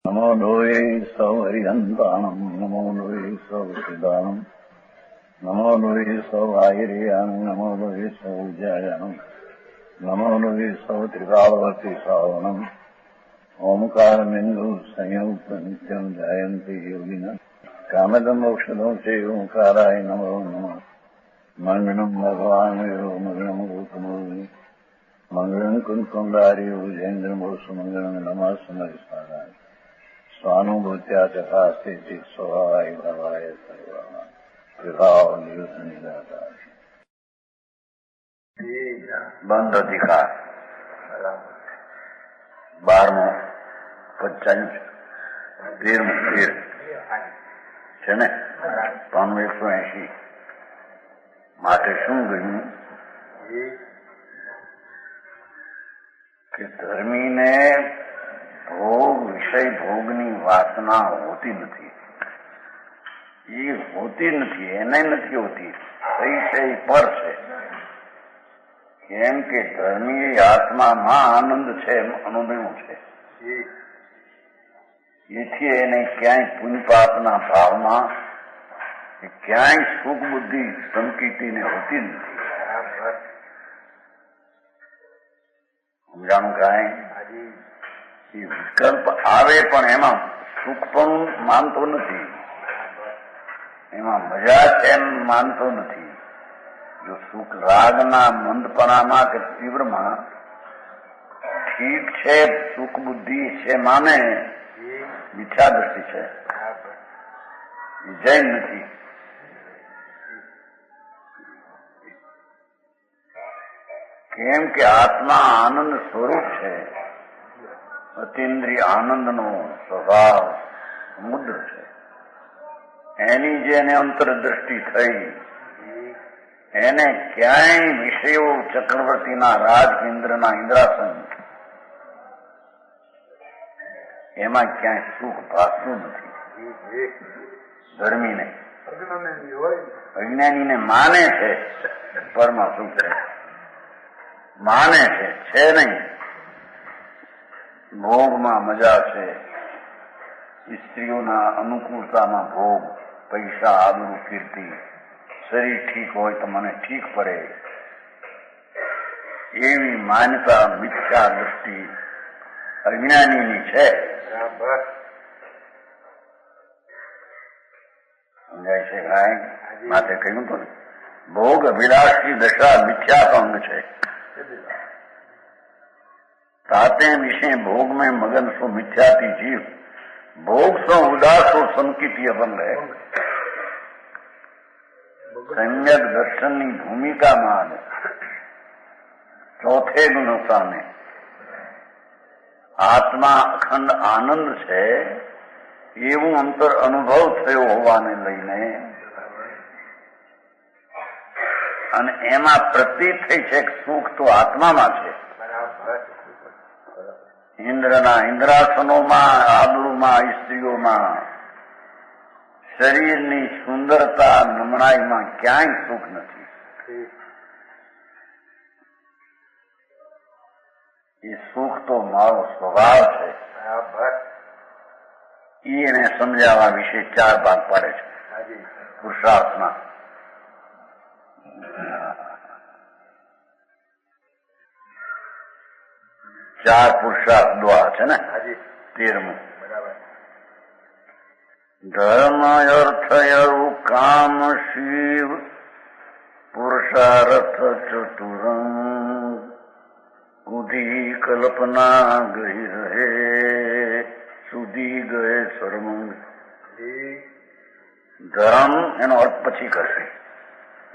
नमो लोये सौहरिहन्ताणम् नमो लोये सौहृदानम् नमो लोये सौभागिर्यानम् नमो लोये सौविजयानम् नमो लोये सौत्रिकावती सावनम् ओंकारमिन्दु संयुक्त नित्यम् जायन्ति योगिनः कामदम् मोक्षदम् च ओंकाराय नमो नमः मङ्गलम् भगवान् वीरो मङ्गलम् रूपमोहि मङ्गलम् कुन्कुण्डारि भुजेन्द्रमोसु मङ्गलम् नमः समरिसाराय स्वानुभूत्या चकास्ते स्वभावाय भवाय विभाव निदाता બંધ અધિકાર 12મો પંચાયત 13મું છે ને 180 માટે શું ગયું કે ધર્મીને ભોગ વિષય ભોગની વાસના હોતી નથી. એ હોતી નથી, એને નથી હોતી, કઈ છે એ પર છે. કેમ કે ધર્મી આત્મામાં આનંદ છે એમ અનુભવ્યું છે. એથી એને ક્યાંય પુણ્યપાપના ભાવમાં ક્યાંય સુખ બુદ્ધિ સંકિતીને હોતી નથી. સમજાણું કાંઈ? એ વિકલ્પ આવે પણ એમાં સુખ પણ માનતો નથી, એમાં મજા છે એમ માનતો નથી. જો સુખ રાગના મંદપણામાં કે તીવ્રમાં ઠીક છે, સુખ બુદ્ધિ છે માને, મિથ્યા દ્રષ્ટિ છે, જૈન નથી. કેમ કે આત્મા આનંદ સ્વરૂપ છે. અતિન્દ્રિય આનંદનો સ્વભાવ સમુદ્ર છે. એની જેને અંતરદ્રષ્ટિ થઈ એને ક્યાંય વિષયો ચક્રવર્તીના રાજકેન્દ્રના ઇન્દ્રાસન એમાં ક્યાંય સુખ ભાસતું નથી. ધર્મીને અજ્ઞાનીને માને છે પરમાં સુખ છે, માને છે નહીં. ભોગમાં મજા છે, સ્ત્રીઓના અનુકૂળતામાં ભોગ, પૈસા, આબરૂ, કીર્તિ, શરીર ઠીક હોય તો મને ઠીક પડે, એવી માન્યતા મિથ્યા દૃષ્ટિ અજ્ઞાનીની છે. સમજાય છે કાંઈ? માટે કહ્યું તો ભોગ અભિલાષની દશા મિથ્યાપંગ છે. ताते विषय भोग में मगन सो मिथ्याति जीव भोग सो उदासो संकितीय भंग है. सम्यक दर्शनની ભૂમિકામાં ચોથે ગુણોત્સાહને આત્મા અખંડ આનંદ છે એવું અંતર અનુભવ થયો હોવાને લઈને અને એમાં પ્રતીત થઈ છે કે સુખ તો આત્મામાં છે. ઇન્દ્રના ઇન્દ્રાસનોમાં, આબરૂમાં, સ્ત્રીઓમાં, શરીરની સુંદરતા, નમણાઈમાં ક્યાંય સુખ નથી. એ સુખ તો મારો સ્વભાવ છે. એને સમજાવવા વિશે 4 ભાગ પાડે છે પુરુષાર્થમાં. ચાર પુરુષાર્થ દ્વાર છે ને 13મું. ધર્મ અર્થ કામ શિવ પુરુષાર્થ ચતુરંગ બુદ્ધિ કલ્પના ગઈ રહે સુધી ગયે સર્વંગ. ધર્મ એનો અર્થ પછી કરશે.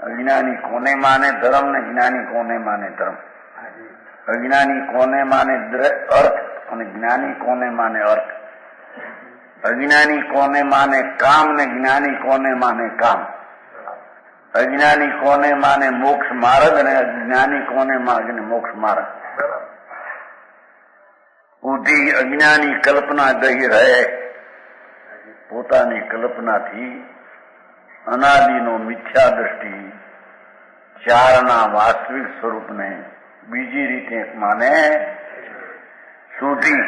અજ્ઞાની કોને માને ધર્મ ને જ્ઞાની કોને માને ધર્મ. અજ્ઞાની કોને માને અર્થ અને જ્ઞાની કોને માને અર્થ. અજ્ઞાની કોને માને કામ ને જ્ઞાની કોને માને કામ. અજ્ઞાની કોને માને મોક્ષ માર્ગ અને જ્ઞાની કોને માને મોક્ષ માર્ગ. બુદ્ધિ અજ્ઞાની કલ્પના ગઈ રહે, પોતાની કલ્પનાથી અનાદિનો મિથ્યા દ્રષ્ટિ ચારના વાસ્તવિક સ્વરૂપને બીજી રીતે માને. સુધી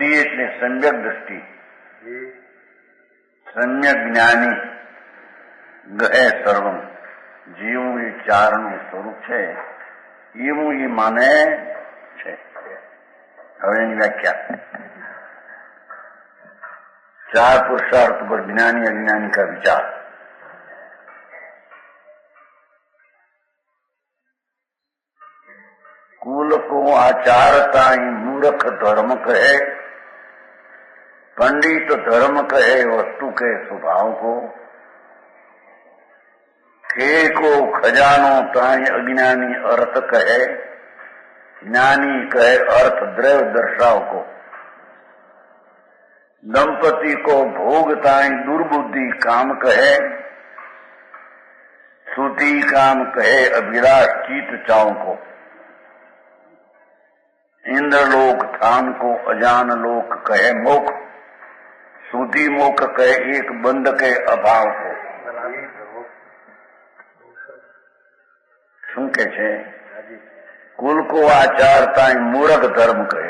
બુદ્ધિ એટલે સમ્યક દ્રષ્ટિ, સમ્યક જ્ઞાની, ગહે સર્વમ, જીવું એ ચારનું સ્વરૂપ છે એવું એ માને છે. હવે એની વ્યાખ્યા, चार पुरुषार्थ पर ज्ञानी अज्ञानी का विचार. कुल को आचारता ही मूर्ख धर्म कहे, पंडित धर्म कहे वस्तु के स्वभाव को, खे को खजानो ताई अज्ञानी अर्थ कहे, ज्ञानी कहे अर्थ द्रव्य दर्शाव को, दंपति को भोग ताई दुर्बुद्धि काम कहे, श्रुति काम कहे अभिलाष चित चाव को, इंद्रलोक थान को अजान लोक कहे मोख, श्रुति मोख कहे एक बंध के अभाव को. શું કે છે? કુલ કો આચારતા મૂર્ખ ધર્મ કહે.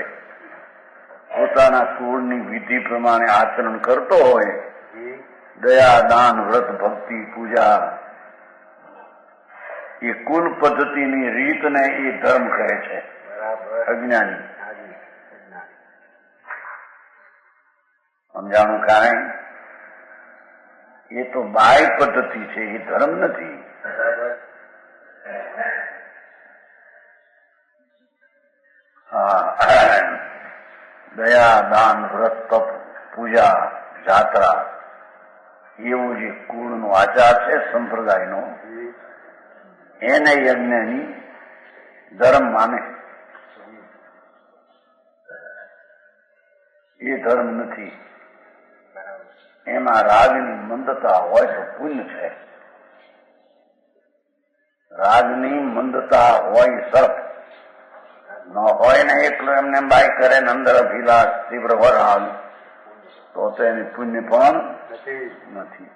પોતાના કુળની વિધિ પ્રમાણે આચરણ કરતો હોય, દયા દાન વ્રત ભક્તિ પૂજા એ કુલ પદ્ધતિની રીતને એ ધર્મ કહે છે. અજ્ઞાની સમજાણું? કારણ એ તો બાહ્ય પદ્ધતિ છે, એ ધર્મ નથી. દયા દાન વ્રત તપ પૂજા જાત્રા એવું જે કુળનો આચાર છે સંપ્રદાયનો, એને યજ્ઞની ધર્મ માને. એ ધર્મ નથી. એમાં રાગની મંદતા હોય તો પુણ્ય છે, રાગની મંદતા હોય સર્પ ન હોય ને એકલો એમને બાય કરે ને અંદર અભિલાષ તીવ્ર વરાળ, તો એને પુણ્ય પણ નથી.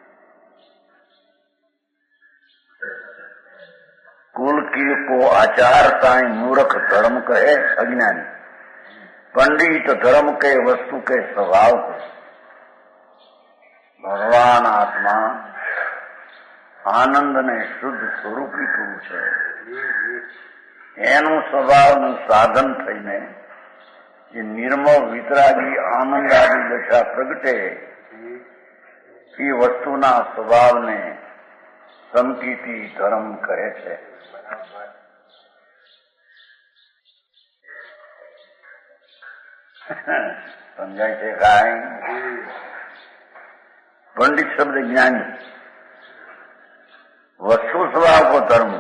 कुल की को आचारता मूर्ख धर्म कहे अज्ञानी, पंडित धर्म के वस्तु के स्वभाव को. भगवान आत्मा આનંદ ને શુદ્ધ સ્વરૂપી થવું છે, એનું સ્વભાવનું સાધન થઈને જે નિર્મળ વિતરાગી આનંદાદી દશા પ્રગટે એ વસ્તુના સ્વભાવને સંકિતી ધર્મ કહે છે. સમજાય છે? કાંઈ पंडित शब्द ज्ञानी, वस्तु स्वभाव को धर्म.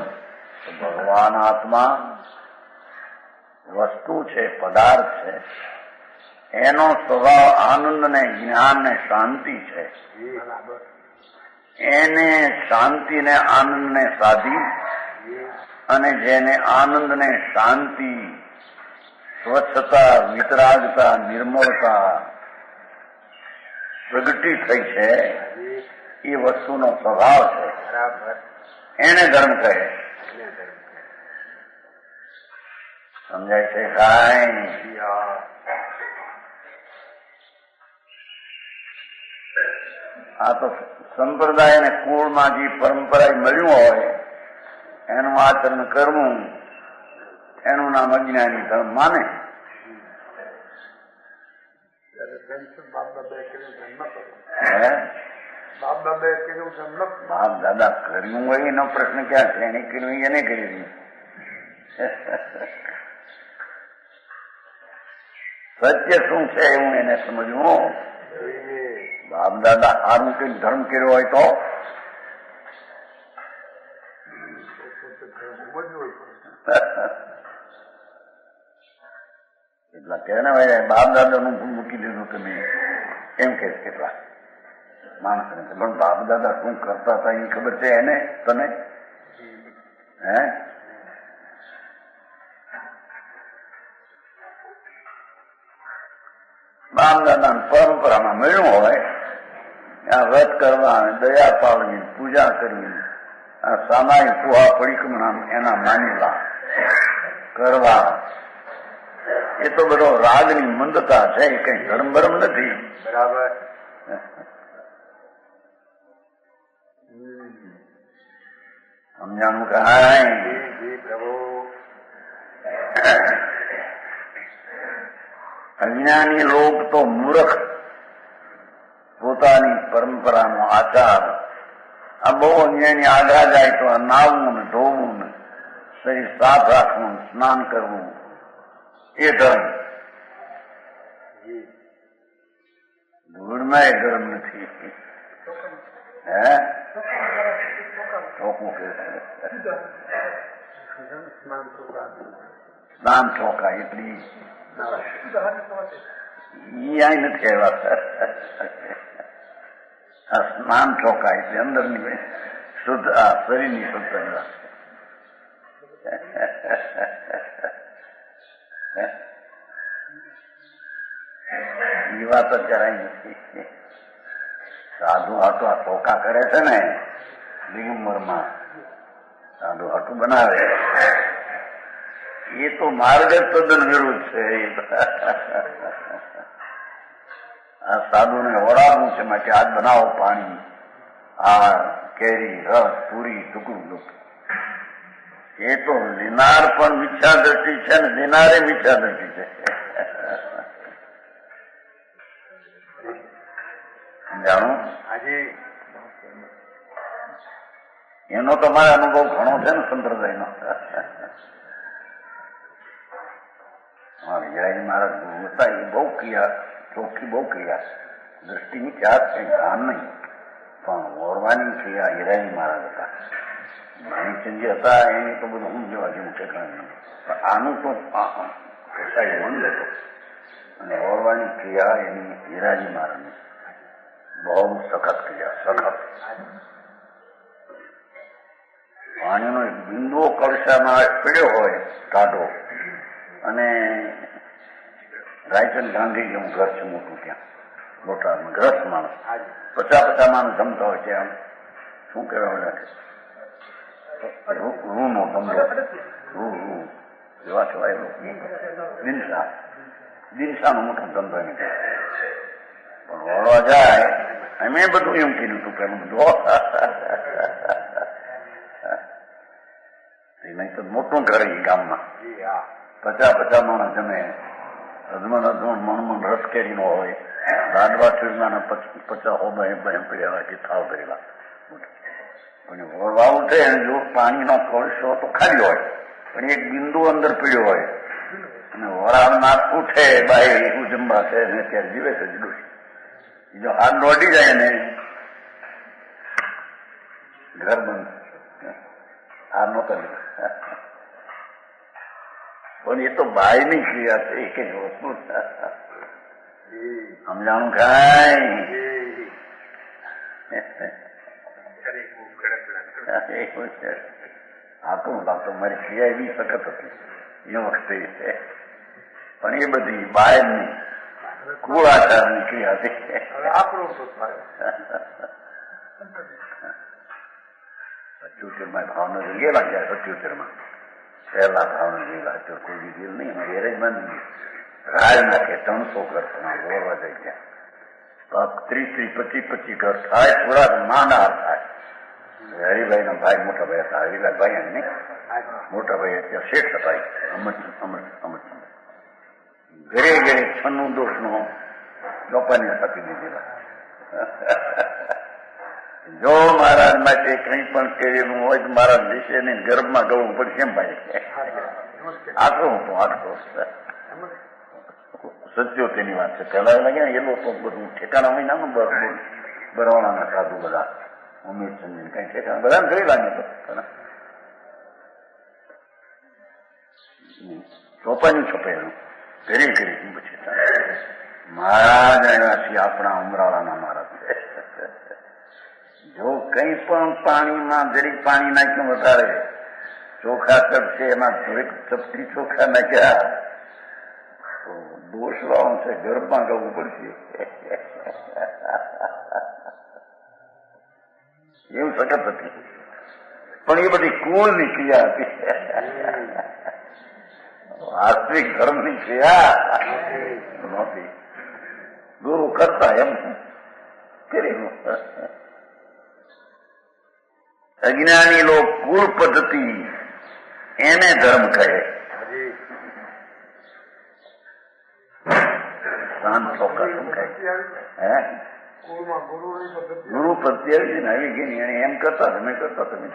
भगवान आत्मा वस्तु છે, પદાર્થ છે, એનો સ્વભાવ આનંદ ને જ્ઞાન ને શાંતિ છે. એને શાંતિ ને આનંદ ને સાધી અને જેને આનંદ ને શાંતિ, સ્વચ્છતા, વિતરાગતા, નિર્મળતા પ્રગટી થઈ છે, એ વસ્તુનો સ્વભાવ છે, એને ધર્મ કહે. સમજાય છે? કાંઈ આ તો સંપ્રદાય અને કુળમાં જે પરંપરા મળ્યું હોય એનું આચરણ કરવું, એનું નામ અજ્ઞાની ધર્મ માને. બાપ દાદા કર્યું હોય એનો પ્રશ્ન ક્યાં છે? એને કર્યું એને કરી રહ્યું. સત્ય શું છે એવું એને સમજવું. બાપ દાદા સારું કઈ ધર્મ કર્યો હોય તો એટલા કે ને ભાઈ બાપ દાદાનું મૂકી દીધું તમે એમ કે કેટલા માણસને. પણ બાપ દાદા શું કરતા હતા એ ખબર છે એને? તને હે? બાપ દાદા પરંપરામાં મળ્યું હોય આ વ્રત કરવા, દયા પાડવી, પૂજા કરવી, આ સામાયિક પુહા પરિક્રમણા એના માનેલા કરવા, એ તો બધો રાગની મંદતા છે, એ કઈ ધર્મ ભરમ નથી. બરાબર. સમજાણું કાંઈ? પ્રભુ. અજ્ઞાની લોક તો મૂર્ખ, પોતાની પરંપરાનો આચાર. આ બહુ અજ્ઞાની આગળ જાય તો નાહવું ને ધોવું ને શરીર સાફ રાખવું, સ્નાન કરવું, એ ધર્મ. ધૂળમાં એ ધર્મ નથી. હે ચોખ્ખું કે સ્નાન ચોખ્ખા એટલી ઈ નથી આવ્યા. આ સ્નાન ચોખ્ખા એટલે અંદરની શુદ્ધ, આ શરીરની શુદ્ધ વાત. એ વાત જ જરાય નથી. સાધુ હાટું આ ચોખા કરે છે ને દિગંબરમાં, સાધુ હાટું બનાવે, એ તો માર્ગ જ તદ્દન વિરુદ્ધ છે. આ સાધુને વડાવવું છે માટે આજ બનાવો પાણી, આ કેરી, રસ, પૂરી, ટુકડું. એ તો લેનાર પણ મિથ્યા દ્રષ્ટિ છે ને દેનારે મિથ્યા દ્રષ્ટિ છે. જાણું એનો તો મારો અનુભવ ઘણો છે ને સંપ્રદાયનો. હિરાજી મહારાજ હતા એ બહુ ક્રિયા ચોખ્ખી, બહુ ક્રિયા, દ્રષ્ટિની ક્યાં કઈ કામ નહીં, પણ ઓરવાની ક્રિયા હિરાજી મહારાજ હતા. માણિકચંદજી હતા એની તો બધું હું જોવા જેવું ઠેકાણ નહીં, પણ આનું તો કસાઈ બંધ હતો. અને ઓરવાની ક્રિયા એની હિરાજી મહારાજની બહુ સખત ક્રિયા, સખત. પાણીનો એક બિંદુઓ કળશામાં પડ્યો હોય ટાઢો, અને રાયચંદ ગાંધી જેવું ઘર છે મોટું, ત્યાં મોટામાં ગ્રસ્ત માણસ 50 માણસ જમતા હોય છે. આમ શું કહેવાય, રૂનો ધંધો, રૂ એવા કહેવાય. દિનસાનો મોટો ધંધો એને કહે. પણ વળવા જાય અમે બધું એમ કીધું હતું પેલું બધું, નહીં તો મોટું ઘર એ ગામમાં 50 માણસ જમે. અજમણ મણમણ રસ કેરીનો હોય, લાડવા ચૂરમાના 50 હોબા પડ્યા કે થાવ કરેલા. પણ વળવા ઉઠે જો પાણીનો કળશો તો ખાલી હોય, પણ એક બિંદુ અંદર પીડ્યો હોય, અને વળાવનાર ઉઠે બાઈ એવું જમવા છે ને ત્યારે જીવે છે જડું. જો હાથ દોડી જાય ને ઘર બંધ, હાર નહોતો. પણ એ તો બાયની ક્રિયા છે, એક જ વસ્તુ. સમજાણું કાંઈ? આટલું લાગતો મારી ક્રિયા એવી સખત હતી એ વખતે, પણ એ બધી બાયની કુળાચારની ક્રિયા હતી. 77 ભાવનગર ગયેલા ગયા, 77 પહેલા ભાવનગર ગયેલા, કોઈ દીધેલ નહીં. એરેજ બાંધી રાજ નાખે 300 ઘર ઓરવા જાય ત્યાં 30-25 ઘર થાય, થોડાક માંડા થાય. હરિભાઈ ના ભાઈ મોટા ભાઈ હતા, હરિભાઈ નહીં મોટા ભાઈ અત્યારે શેઠ હતા. અમૃત ઘરે ઘરે 96 દોષનો લોકોને આપી દીધેલા. જો મહારાજ માટે કઈ પણ કરેલું હોય તો મહારાજ દેશે ને ગર્ભમાં ગળવું પડે. કેમ ભાઈ આટલો હતો, આટલો સત્યો તેની વાત છે. પેલા લાગ્યા એ લોકો બધું ઠેકાણા હોય નાનું બરવાળાના સાધુ બધા ઉમેશચંદ કઈ ઠેકાણા બધા જોઈ લાગે તો ચોપાની છપાયેલું ઘરે ઘરે પછી મહારાજ આવ્યા છીએ આપણા ઉમરાળાના મહારાજ છે. જો કઈ પણ પાણીમાં જરીક પાણી નાખ્યું વધારે ચોખા ચપશે, એમાં થોડીક ચપટી ચોખા નાખ્યા તો દોષ લાવવાનું છે, ગર્ભમાં ગવું પડશે. એવું સખત હતી, પણ એ બધી કુળની ક્રિયા હતી. વાસ્તવિક ધર્મની ક્રિયા નહોતી. ગુરુ કરતા એમ કર્યું. અજ્ઞાની લોક કુળ પદ્ધતિ એને ધર્મ કહે. શાંત ચોક્કસ કહે. હે ગુરુ પદ્ધતિ આવી ને આવી ગઈ એને એમ કરતા તમે કરતા તમે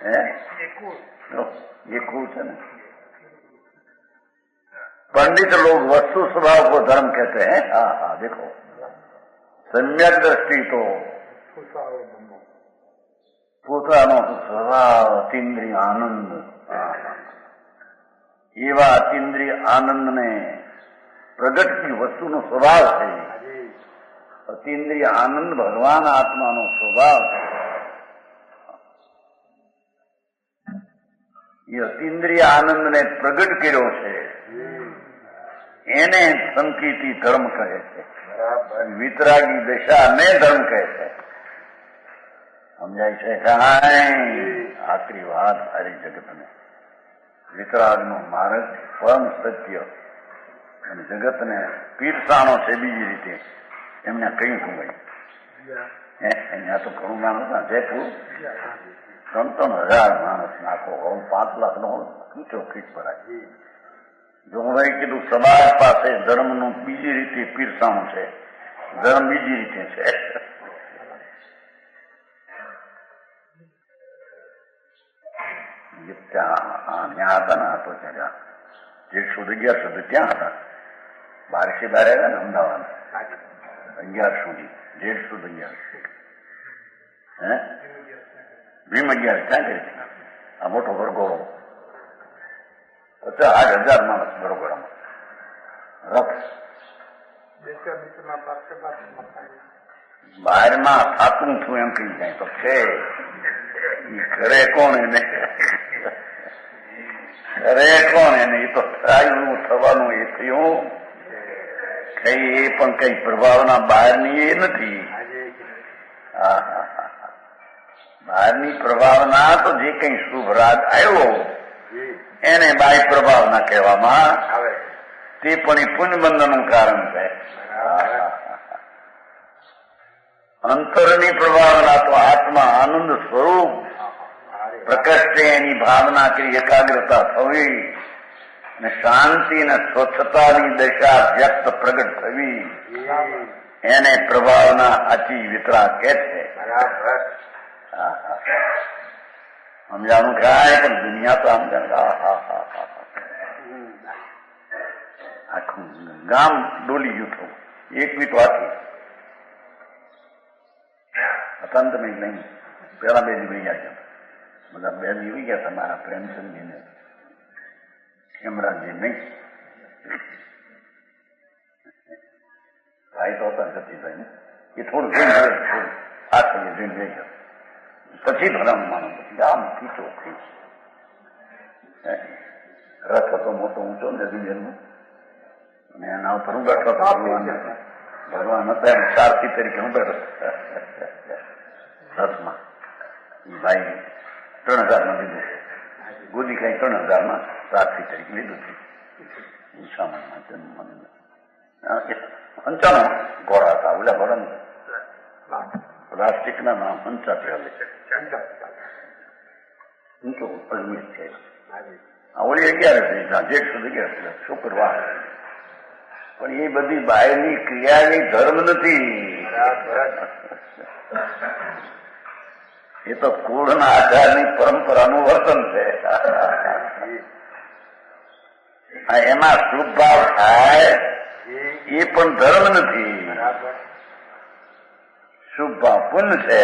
હે ये कूल है ना. पंडित लोग वस्तु स्वभाव को धर्म कहते हैं. हाँ हाँ देखो सम्यक दृष्टि तो પોતાનો સ્વભાવ અતિન્દ્રિય આનંદ, એવા અતિન્દ્રિય આનંદને પ્રગટતી વસ્તુનો સ્વભાવ છે. અતિન્દ્રિય આનંદ ભગવાન આત્માનો સ્વભાવ છે. એ અતિન્દ્રિય આનંદને પ્રગટ કર્યો છે એને સંકિતી ધર્મ કહે છે. વિતરાગી દશાને ધર્મ કહે છે. સમજાય છે? કાંઈ આખરી વાત સારી જગતને વિતરાગનો માર્ગ પરમ સત્ય અને જગતને પીરસાણો છે. બીજી રીતે એમને કઈ ભાઈ અહીંયા તો ઘણું માણસ ના જયપુર 3,000 માણસ નાખો 5 લાખ નો ખીચો ખીચ ભરાય. જો ભાઈ કીધું સમાજ પાસે ધર્મનું બીજી રીતે પીરસાણું છે, ધર્મ બીજી રીતે છે. ત્યાં હતા ને તો ત્યાં 111 સુધી ત્યાં હતા. 12 બાર આવ્યા ને અમદાવાદ 11 સુધી 111 હે ભીમ 11 ક્યાં કરી આ મોટો વરઘોડો 50,000 માણસ વરઘોડામાં રથ બહારમાં થાતું છું એમ કહી જાય તો છે. ઘરે કોણ એને ઘરે કોણ એને એ તો થયું થવાનું એ થયું કઈ એ પણ કઈ પ્રભાવના બહારની એ નથી. બહારની પ્રભાવના તો જે કઈ શુભ રાગ આવ્યો એને બાહ્ય પ્રભાવના કહેવામાં આવે. તે પણ એ પુણ્યબંધનનું કારણ છે. અંતરની પ્રભાવના તો આત્મા આનંદ સ્વરૂપ પ્રકટે એની ભાવના કરી એકાગ્રતા થવી ને શાંતિ ને સ્વચ્છતાની દશા વ્યક્ત પ્રગટ થવી એને પ્રભાવના આચી વિતરા કે છે. સમજાણું કાંઈ પણ દુનિયા તો આમ આખું ગામ ડોલી ગયું હતું. એક વીટ વાંચી હતા તમે નહીં પેલા 2 દી ગયા હતા બધા 2 દી ગયા હતા. મારા પ્રેમચંદજીને હેમરાજજી નહીં ભાઈ તો હતા સતીભાઈ ને એ થોડું જોઈને થોડું આઠ વાગે જોઈને લઈ ગયો. પછી ભરમ માનો પછી આમ ખીચો ખીચ રથ હતો મોટો ઊંચો નદી અને એના ઉપર હું બેઠો હતો. ભગવાન હતા એમ સારથી તરીકે હું બેઠો રથમાં. એ ભાઈ 3,000 માં લીધું છે. ગોદી કઈ 3,000 માં સારથી તરીકે લીધું છે. સામાનમાં 55 ઘોડા હતા. ઓલા ઘોડા પ્લાસ્ટિકના નામ 55 ઊંચો અજમેર છે. ઓલી 11 જેઠ સુધી ગયા શુક્રવાર. પણ એ બધી બાયની ક્રિયાની ધર્મ નથી. એ તો કુળના આધારની પરંપરાનું વર્તન છે. એમાં શુભ ભાવ થાય એ પણ ધર્મ નથી. શુભ ભાવ પુણ્ય છે.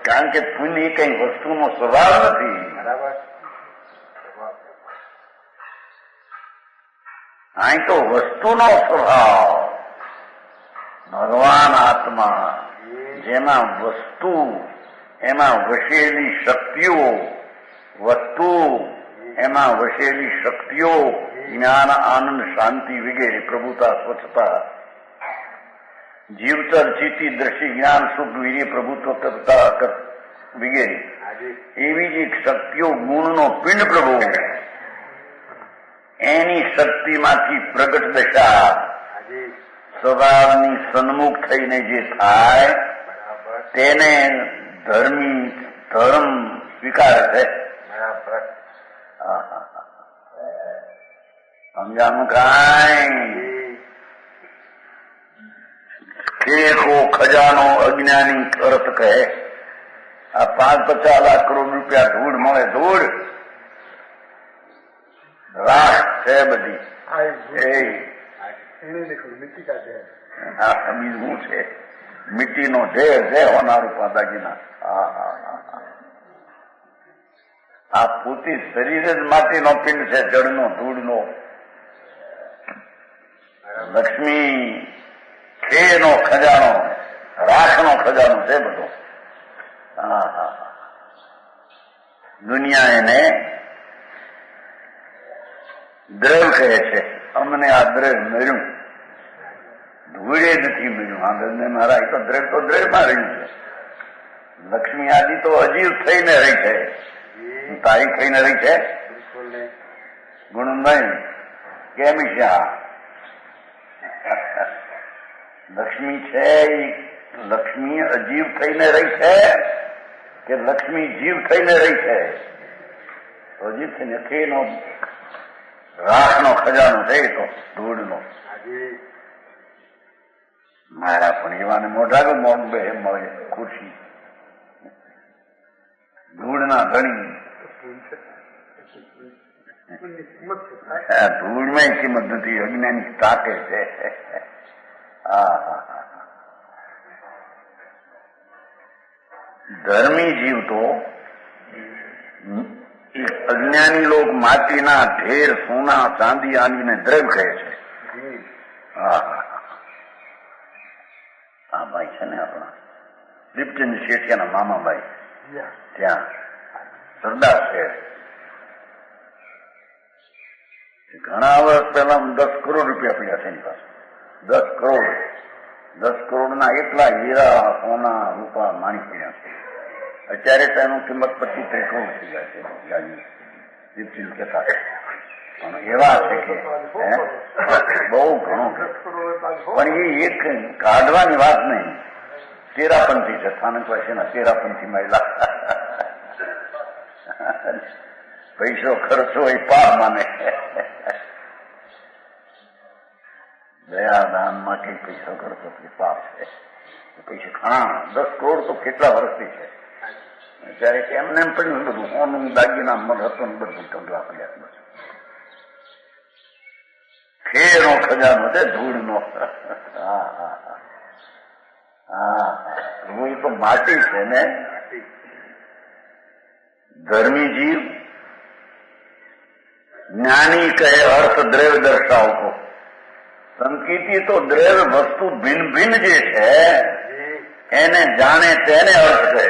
કારણ કે પુણ્ય એ કઈ વસ્તુનો સ્વભાવ નથી. અહીં તો વસ્તુનો સ્વભાવ ભગવાન આત્મા જેમાં વસ્તુ એમાં વસેલી શક્તિઓ વસ્તુ એમાં વસેલી શક્તિઓ જ્ઞાન આનંદ શાંતિ વગેરે પ્રભુતા સ્વચ્છતા જીવતર ચિત્તી દ્રષ્ટિ જ્ઞાન સુખ વીર્ય પ્રભુત્વ કરતા વગેરે એવી જ એક શક્તિઓ ગુણનો પિંડ પ્રભુ એની શક્તિમાંથી પ્રગટ દશા સ્વભાવની સન્મુખ થઈને જે થાય તેને ધર્મ સ્વીકારે છે. સમજાનું કાંઈ ખેખો ખજાનો અજ્ઞાની અર્થ કહે. આ 5-50 લાખ કરોડ રૂપિયા ધૂળ મળે, ધૂળ રાખ છે બધી. બીજું છે મિટ્ટીનો ઢેર છે હોના રૂપા દાગીના. આ પોતે શરીર જ માટીનો પિંડ છે, જળનો ધૂળનો. લક્ષ્મી ખેનો ખજાનો, રાખનો ખજાનો છે બધો. દુનિયા એને દ્રવ કહે છે. અમને આ દ્રવ મળ્યું, ધૂળે નથી મળ્યું. આગળને મારા એ તો દ્રવમાં રહ્યું છે. લક્ષ્મી આદિ તો અજીવ થઈને રહી છે, તારી થઈને રહી છે. ગુણ નહીં કેમ છે? લક્ષ્મી છે લક્ષ્મી અજીવ થઈને રહી છે કે લક્ષ્મી જીવ થઈને રહી છે? અજીવ થઈને ખેનો રાખનો ખજાનો છે, તો ધૂળનો. મારા પણ એવાને મોઢાનું મોઢ બે મળે ખુશી. ધૂળના ધણી ધૂળમાં કિંમત નથી, અજ્ઞાની તાકે છે. ધર્મી જીવ તો અજ્ઞાની લોક માટીના ઢેર સોના ચાંદી આનીને દ્રવ કહે છે. આ ભાઈ છે ને આપણા દીપચંદ શેઠિયાના મામાભાઈ, ત્યાં સરદાર છે. ઘણા વર્ષ પહેલા 10 કરોડ રૂપિયા પડ્યા છે એની પાસે. 10 કરોડના એટલા હીરા સોના રૂપા માણી પડ્યા છે. અત્યારે તેનું કિંમત 25-30 કરોડ થઈ જાય છે. દીપચંદ કહેતા પણ એવા છે કે બહુ ઘણું. પણ એ એક કાઢવાની વાત નહીં. તેરાપંથી છે, સ્થાનક વાસીના તેરાપંથી મહિલા. પૈસો ખર્ચો એ પાપ માને. દયાદાનમાં કઈ પૈસો ખર્ચો એ પાપ છે. પૈસા 10 કરોડ તો કેટલા વર્ષથી છે. ત્યારે એમને એમ પડ્યું બધું સોનું દાગીના મગ હતું ને બધું ઢગલા પડ્યા. ખેનો ખજાનો છે, ધૂળનો. એ તો માટી છે ને. ધર્મી જીવ જ્ઞાની કહે અર્થ દ્રવ્ય દર્શાવતો. સંકેતી તો દ્રવ્ય વસ્તુ ભિન્ન ભિન્ન જે છે એને જાણે તેને અર્થ કહે.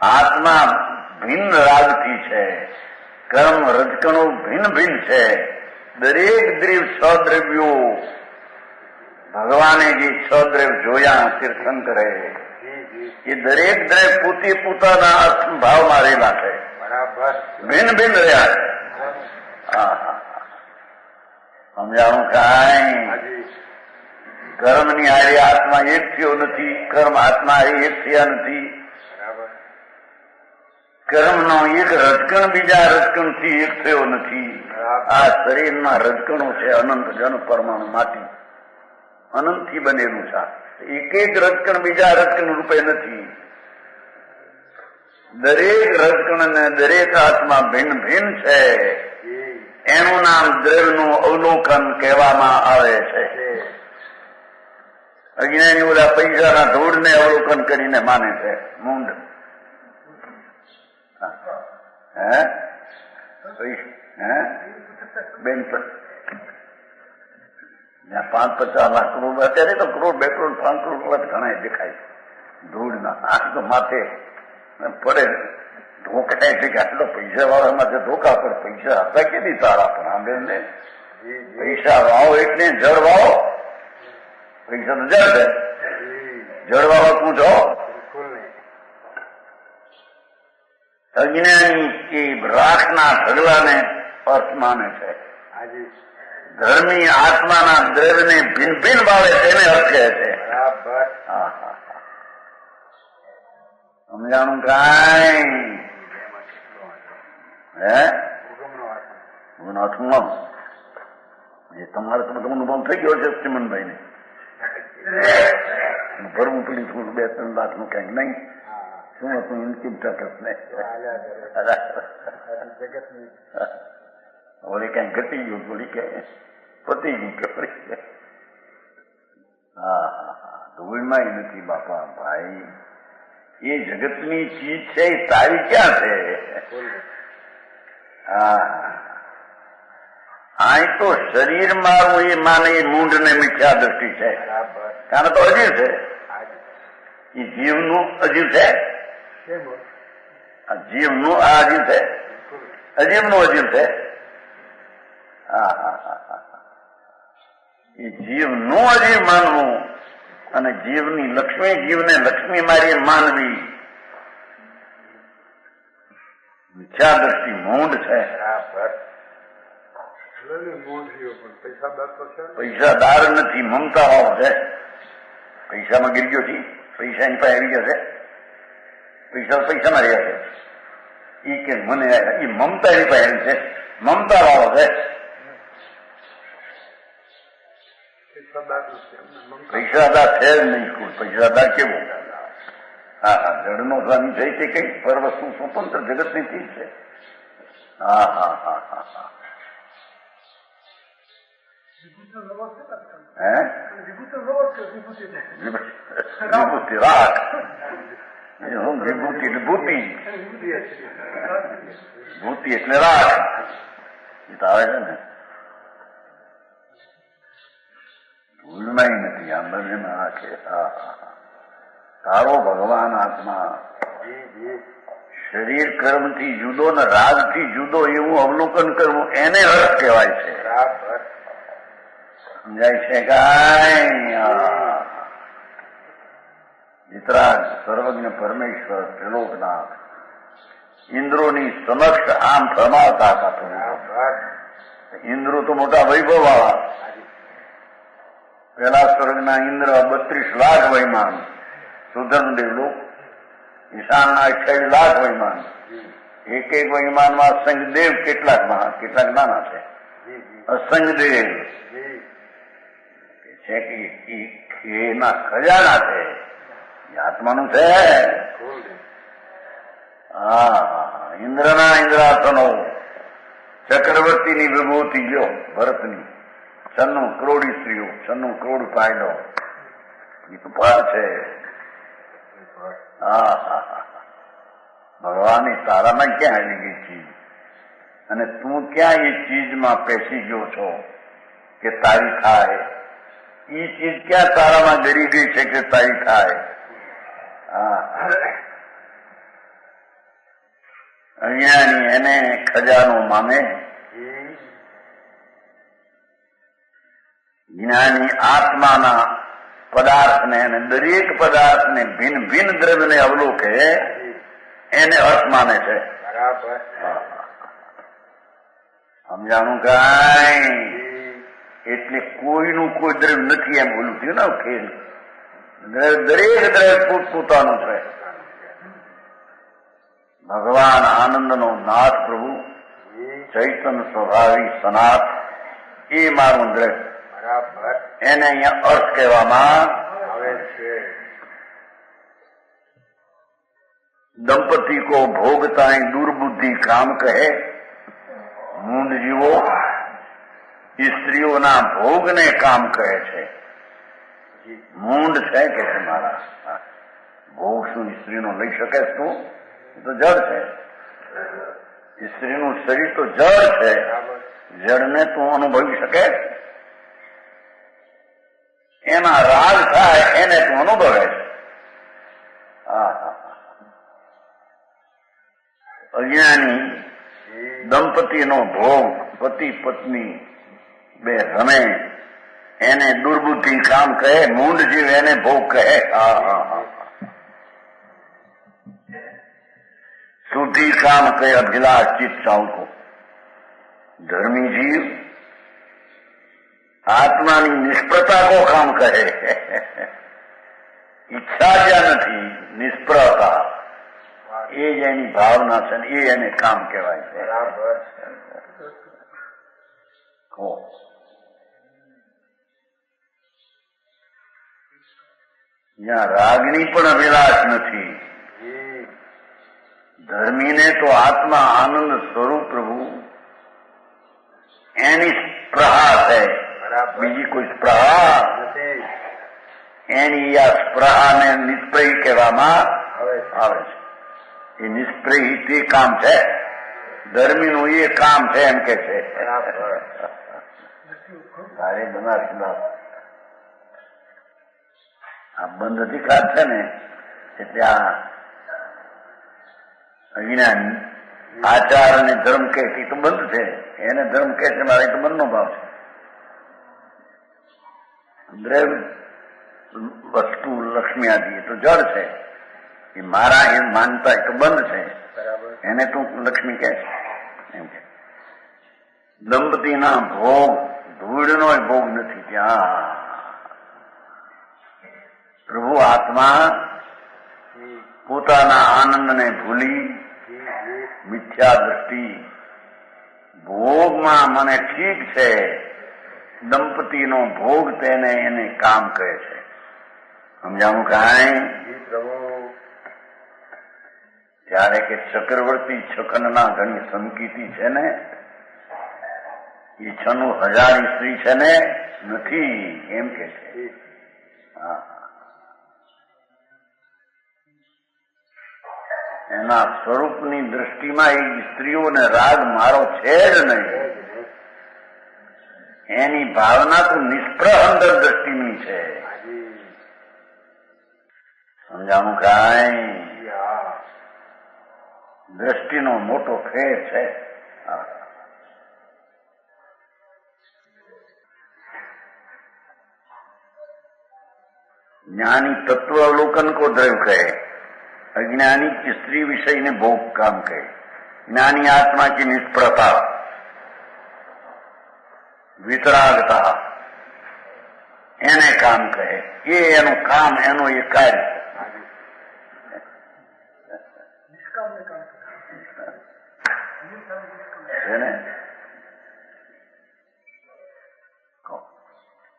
આત્મા ભિન્ન રાગથી છે, કર્મ રજકણો ભિન્ન ભિન્ન છે. દરેક દ્રવ્ય 6 દ્રવ્યો ભગવાને જે 6 દ્રવ્ય જોયા તીર્થંકરે, એ દરેક દ્રવ્ય પોતે પોતાના અર્થ ભાવમાં રહેલા છે, ભિન્ન ભિન્ન રહ્યા છે. સમજાણું કાંઈ? કર્મની હારે આત્મા એક થયો નથી, કર્મ આત્મા હારે એક થયા નથી. કર્મનો એક રજકણ બીજા રજકણથી એક થયો નથી. આ શરીરના રજકણો છે અનંત જન પરમાણુ માટી, અનંતથી બનેલું છે. એક રજકણ બીજા રજકણ રૂપે નથી. દરેક રજકણ ને દરેક આત્મા ભિન્ન ભિન્ન છે. એનું નામ દ્રવ્યનું અવલોકન કહેવામાં આવે છે. અજ્ઞાની ઓલા પૈસાના ધૂળને અવલોકન કરીને માને છે. મૂંડ બેન 5-50 લાખ કરોડ, અત્યારે તો કરોડ 2 કરોડ 3 કરોડ ઘણા દેખાય ધૂળના. આ તો માથે પડે ધોકાય છે કે આટલો પૈસા વાળા માથે ધોકા પર પૈસા હતા કેથી તારા પણ આંબેને પૈસા વાવો એટલે જળ વાવો. પૈસા તો જળ છે, જળ વાવો તું જો અજ્ઞાની એ રાખના ઢગલાને અર્થ માને છે. ધર્મી આત્માના દ્રવ્યને ભિન્ન ભિન્ન ભાવે તેને અર્થ કહે છે. સમજાણું કાંઈ? હે ગુનાથમાં એ તમારે તો બધો અનુભવ થઈ ગયો છે ચિમનભાઈ ને. ભરવું પડ્યું થોડું 2-3 લાખનું કઈક નહીં. શું હતું ઇન્કમ ટેક્સ ને વળી કઈ ઘટી ગયું, થોડી કે પતી ગયું કે ફરી. હા હા હા, ધૂળમાં નથી બાપા ભાઈ. એ જગતની ચીજ છે એ તારી ક્યાં છે? હા, આ તો શરીર મારું એ માને એ મૂંઢ ને મિથ્યા દ્રષ્ટિ છે. કારણ તો અજીવ છે. એ જીવનું અજીવ છે. જીવનું આ અજીવ છે, અજીવનું અજીવ છે. હા હા હા હા, એ જીવનું અજીવ માનવું અને જીવની લક્ષ્મી, જીવને લક્ષ્મી મારી માનવી મિથ્યા દ્રષ્ટિ મૂંઢ છે. પૈસાદાર નથી, મમતા ભાવ છે. પૈસામાં ગીરી ગયો છે, પૈસા એની પાસે આવી જશે, પૈસા પૈસામાં રહ્યા છે. એ કે મને એ મમતા એની પાસે આવી છે, મમતા ભાવ છે. પૈસાદાર છે જ નહીં. પૈસાદાર કેવું? હા હા, જડનો સ્વામી થઈ તે કઈ પર વસ્તુ સ્વતંત્ર જગતની ચીજ છે. હા હા હા હા હા. વિભૂતિ રાખ, વિભૂતિ વિભૂતિ ભૂતિ એટલે રાખ. એ તો આવે છે ને, ભૂલમાં નથી. આ બંનેમાં રાખે. હા હા, તારો ભગવાન આત્મા શરીર કર્મથી જુદો ને રાગથી જુદો એવું અવલોકન કરવું એને અર્થ કહેવાય છે. સમજાય છે કાંઈ? વિતરાગ સર્વજ્ઞ પરમેશ્વર ત્રિલોકનાથ ઇન્દ્રોની સમક્ષ આમ ફરમાવતા હતા. ઇન્દ્રો તો મોટા વૈભવ વાળા. પેલા સ્વર્ગના ઇન્દ્ર 32 લાખ વૈમાન, સુધર્મ દેવલો ઈશાનના 28 લાખ વૈમાન. એક એક વૈમાનમાં અસંગદેવ કેટલાક નાના છે. અસંગદેવ છે કે એના ખજાના છે, એ આત્માનું છે. હા, ઇન્દ્રના ઇન્દ્રાસનો, ચક્રવર્તીની વિભૂતિ લ્યો ભરતની, 96 કરોડ સ્ત્રીઓ, 96 કરોડ પાયલો, એ તો પાર છે. હા હા હા, ભગવાનની તારામાં ક્યાં આવી ગઈ ચીજ, અને તું ક્યાં એ ચીજમાં પેસી ગયો છો કે તારી થાય? એ ચીજ ક્યાં તારામાં ગરી ગઈ છે કે તારી થાય? હા, અજ્ઞાની એને ખજાનો માને, જ્ઞાની આત્માના પદાર્થને અને દરેક પદાર્થને ભિન્ન ભિન્ન દ્રવ્યને અવલોકે એને અર્થ માને છે. સમજાણું કાંઈ? એટલે કોઈનું કોઈ દ્રવ્ય નથી એમ બોલું થયું ને ખેલ. દરેક દ્રવ્ય પોતપોતાનું છે. ભગવાન આનંદનો નાથ પ્રભુ ચૈતન્ય સ્વભાવી સનાત એ મારું દ્રવ્ય, એને અહીંયા અર્થ કહેવામાં આવે છે. દંપતિ કો ભોગતા દુર્બુદ્ધિ કામ કહે, મૂંઢ જીવો સ્ત્રીઓના ભોગને કામ કહે છે. મૂંઢ છે કે મારા ભોગ શું સ્ત્રીનો લઈ શકે તું? એ તો જળ છે. સ્ત્રીનું શરીર તો જળ છે. જળને તું અનુભવી શકે? એના રાગ થાય એને તું અનુભવે છે. અજ્ઞાની દંપતિનો ભોગ, પતિ પત્ની બે રમે, એને દુર્બુદ્ધિ કામ કહે. મૂંઢ જીવ એને ભોગ કહે. શુદ્ધ बुद्धि काम के अभिलाष चित्त चाहू को धर्मी जीव આત્માની નિષ્પ્રતા કો કામ કહે ઈચ્છા જ્યાં નથી નિષ્પ્રતા એ જ એની ભાવના છે ને એ એને કામ કહેવાય છે. જ્યાં રાગની પણ અભિલાષ નથી ધર્મીને તો આત્મા આનંદ સ્વરૂપ પ્રભુ એની સ્પ્રહા છે બીજી કોઈ સ્પ્રહા એની આ સ્પ્રહાને નિષ્પ્રહી કહેવામાં આવે છે. એ નિષ્પ્રહી તે કામ છે ધર્મીનું એ કામ છે એમ કે છે. તારે બનાસના આ બંધ અધિકાર છે ને એટલે આ અજ્ઞાની આચાર અને ધર્મ કે તો બંધ છે એને ધર્મ કે છે મારે તો બંધનો ભાવ છે. દ્રવ્ય વસ્તુ લક્ષ્મી આદિ તો જળ છે એ મારા એમ માનતા એ તો બંધ છે એને તું લક્ષ્મી કહે છે એમ કે દંપતીના ભોગ ધૂળનો ભોગ નથી ત્યાં પ્રભુ આત્મા પોતાના આનંદને ભૂલી મિથ્યા દ્રષ્ટિ ભોગમાં મને ઠીક છે દંપતીનો ભોગ તેને એને કામ કહે છે. સમજાવું કાંઈ ત્યારે કે ચક્રવર્તી છકનના ઘણી સંકીતિ છે ને એ 96,000 સ્ત્રી છે ને નથી એમ કે છે. એના સ્વરૂપની દ્રષ્ટિમાં એ સ્ત્રીઓને રાગ મારો છે જ નહીં એની ભાવના તો નિષ્પ્રહ અંદર દ્રષ્ટિની છે. સમજાણું કાંઈ દ્રષ્ટિનો મોટો ફેર છે. જ્ઞાની તત્વ अवलोकन को द्रव्य कहे अज्ञानी की स्त्री विषय ने भोग काम कहे ज्ञानी आत्मा की निष्प्रता વિતરાગતા એને કામ કહે એ એનું કામ એનું એ કાર્ય છે.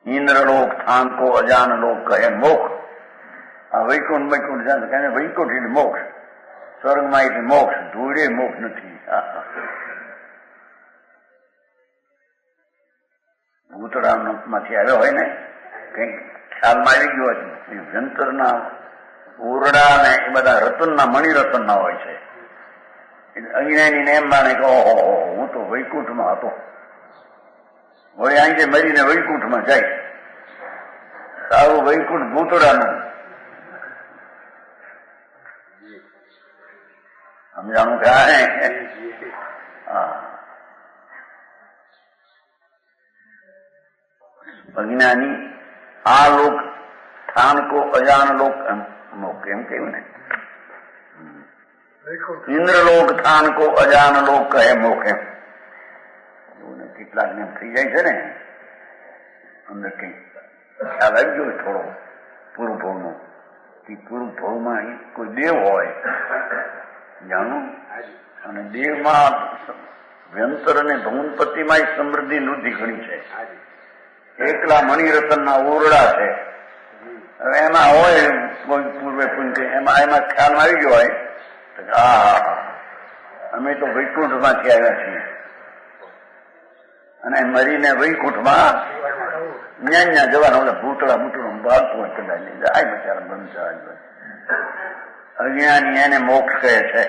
ઇન્દ્રલોક સ્થાન કો અજાન લોક કહે મોક્ષ. આ વૈકુંઠ વૈકુંઠ જાણ કહે વૈકુંઠ એટલે મોક્ષ સ્વર્ગમાં એટલે મોક્ષ ધૂળે મોક્ષ નથી. ભૂતળામાંથી આવ્યો હોય ને કઈક ખ્યાલમાં આવી ગયો હોય વ્યંતરના ઓરડા ને એ બધા રતનના મણિરતનના હોય છે. અજ્ઞાનીને એમ માને કે ઓહો હું તો વૈકુંઠમાં હતો વળી અહીં જે મરીને વૈકુંઠમાં જાય સારું વૈકુંઠ ભૂતળાનું સમજાણું કે અજ્ઞાની આ લોક સ્થાન કો અજાન લોક મોક એમ કેવું ને ઇન્દ્રલોક સ્થાન કો અજાન લોક કહે મોક એમ કેટલાક ને એમ થઈ જાય છે ને અંદર કઈ ખ્યાલ આવી ગયો થોડો પૂર્વ ભાવનો કે પૂર્વ ભાવમાં કોઈ દેવ હોય જાણો અને દેવમાં વ્યંતર અને ભવનપતિમાં સમૃદ્ધિ વૃદ્ધિ ઘણી છે. એકલા મણિરતનના ઓરડા છે હવે એમાં હોય કોઈ પૂર્વે પુંજ એમાં ખ્યાલ આવી ગયો હોય અમે તો વૈકુંઠમાંથી આવ્યા છીએ અને મરીને વૈકુંઠમાં ન્યા જવાના ઓલા ભૂતળા બૂતળું બાળતો હોય કદાચ જાય બચારા બંધ જાય. અજ્ઞાની એને મોક્ષ કહે છે.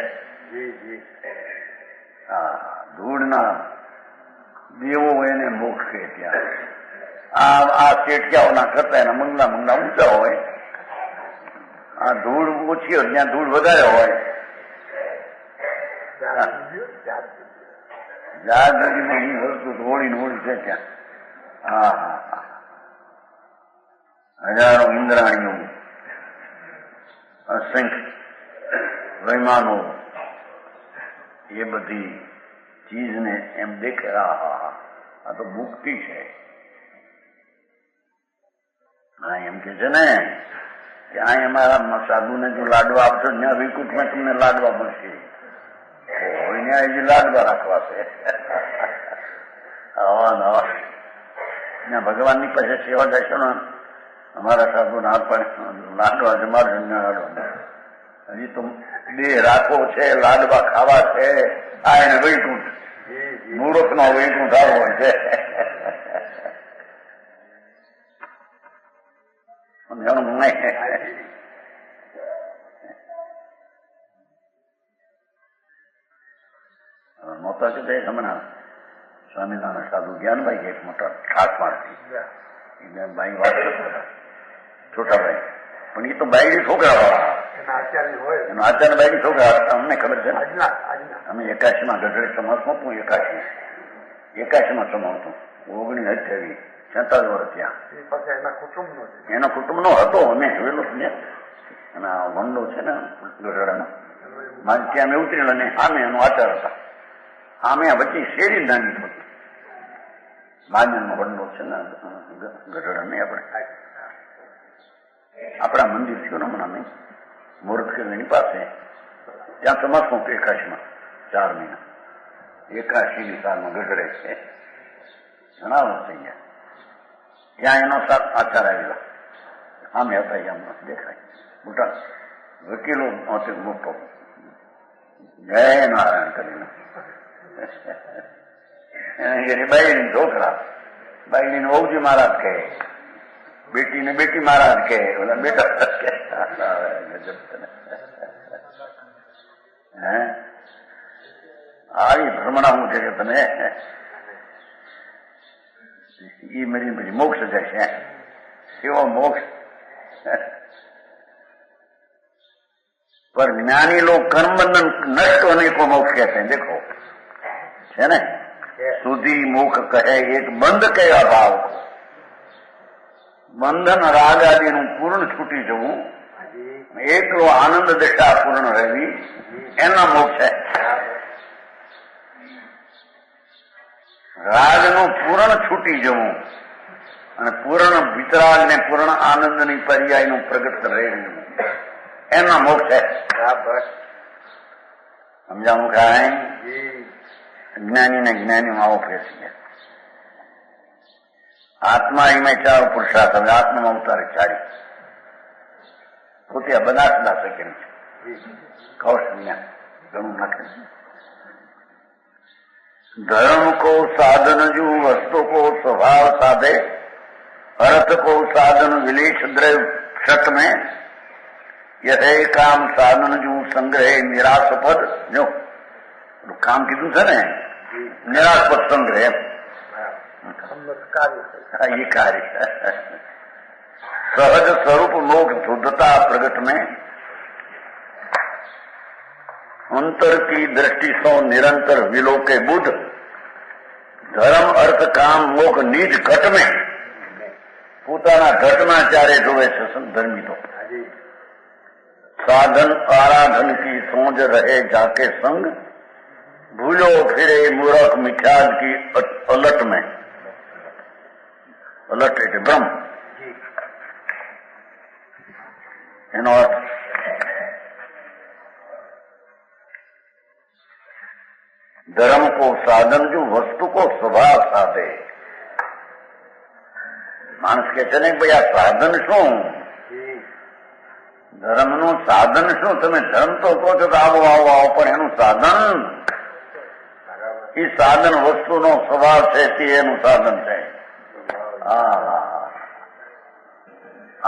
ધૂળના દેવો એને મોક્ષ કહે. ત્યાં આ ચેટક્યાઓના કરતા એના મંગલા ઊંચા હોય આ ધૂળ ઓછી હોય જ્યાં ધૂળ વધારે હોય ઝાડ નદીમાં અહીં વળતું હોળી હોળી છે ત્યાં હજારો ઇન્દ્રાણીઓ અસંખ્ય વૈમાનો એ બધી ચીજને એમ દેખે, આ તો મુક્તિ છે. એમ કે છે ને કે અહીં અમારા સાધુને જો લાડવા આપશો, ત્યાં વિકુટમાં તમને લાડવા મળશે, ત્યાં હજી લાડવા રાખવા છે. ત્યાં ભગવાનની પાસે સેવા જશો ને, અમારા સાધુ ના પણ લાડવા જમાડશો, લાડવા હજી તો દેહ રાખવો છે, લાડવા ખાવા છે. આ એને વૈકુંઠ, મૂર્ખ નો વૈકુંઠ આવવો છે. મોટા છે હમણાં સ્વામિનારાયણ સાધુ જ્ઞાનભાઈ એક મોટા ખાસ માણસથી ભાઈ વાત કરતા, છોટાભાઈ, પણ એ તો બાયડી છોકરા વાળા, એનો આચાર્ય બાયડી છોકરા. અમને ખબર છે, અમે 81માં ગઢડે સમાજમાં હું 81માં સમાવતું, 1928 46 વર્ષ ત્યાં. એના કુટુંબનો હતો, અમે જોયેલો છે. એના વંડો છે ને ગઢડાનો, મારી ત્યાં અમે ઉતરેલા ને સામે એનો આચાર હતા. આમે વચ્ચે શેરી નાની હતી, માન્યનો વંડો છે ને ગઢડા ને આપણા મંદિર થયું ને હમણાં નહીં મુહૂર્ત એની પાસે, ત્યાં સમાજમાં 81માં 4 મહિના 81ની સાલમાં ગઢડે છે, ઘણા વર્ષ થઈ ગયા. ત્યાં એનો આચાર આવેલા, આમે હતા, એમ દેખાય મોટા વકીલો મોટો, જય નારાયણ કરીને બાયડી છોકરા, બાયડી ને વહુજી મહારાજ કહે, બેટી ને બેટી મહારાજ કહે, ઓલા બેટા કહે. આવી ભ્રમણા હું છે કે તમે એ મરી પછી મોક્ષ જશે, એવો મોક્ષ. पर ज्ञानी लोग कर्म बंधन नष्ट होने को मोक्ष कहते हैं. देखो है ना, सुधी मुख कहे एक बंध कया भाव को, બંધન રાગ આદિનું પૂર્ણ છૂટી જવું, એકલો આનંદ દશા પૂર્ણ રહેવી, એનો મોક્ષ છે. રાગનું પૂર્ણ છૂટી જવું અને પૂર્ણ વિતરાગ ને પૂર્ણ આનંદની પર્યાયનું પ્રગટ રહેવું, એનો મોક્ષ છે. સમજાવું કાંઈ? જ્ઞાની ને જ્ઞાનીમાં આવો ફેર છે. આત્મા એમાં 4 પુરુષાર્થ, હવે આત્મામાં ઉતારે 40. પોતે બનાસના સેકન્ડ છે, કૌશ જ્ઞાન ઘણું નાખે. धर्म को साधन जो वस्तु को स्वभाव साधे, अर्थ को साधन विलेश द्रव्य छठ में, यह काम साधन जो संग्रह निराश पद, जो काम कीधું છે ને નિરાશ પદ સંગ્રહ, ये कार्य सहज स्वरूप मोक्ष शुद्धता प्रगट में अंतर की दृष्टि सो निरंतर विलोके बुद्ध, धर्म अर्थ काम मोक्ष निज घट में પોતાના ઘટમાં ચારે જોવે છે ધર્મી તો. साधन आराधन की सोच रहे जाके संग, भूलो फिरे मूर्ख मिथ्याद की अलट में. अलट એટલે બ્રહ્મ, એનો અર્થ धर्म को साधन जो वस्तु को स्वभाव साधे. मानस के છે ને ભાઈ આ સાધન શું, ધર્મનું સાધન શું? તમે ધર્મ તો કહો છો કે આવો આવો આવો, પણ એનું સાધન, એ સાધન વસ્તુનો સ્વભાવ છે તે એનું સાધન છે.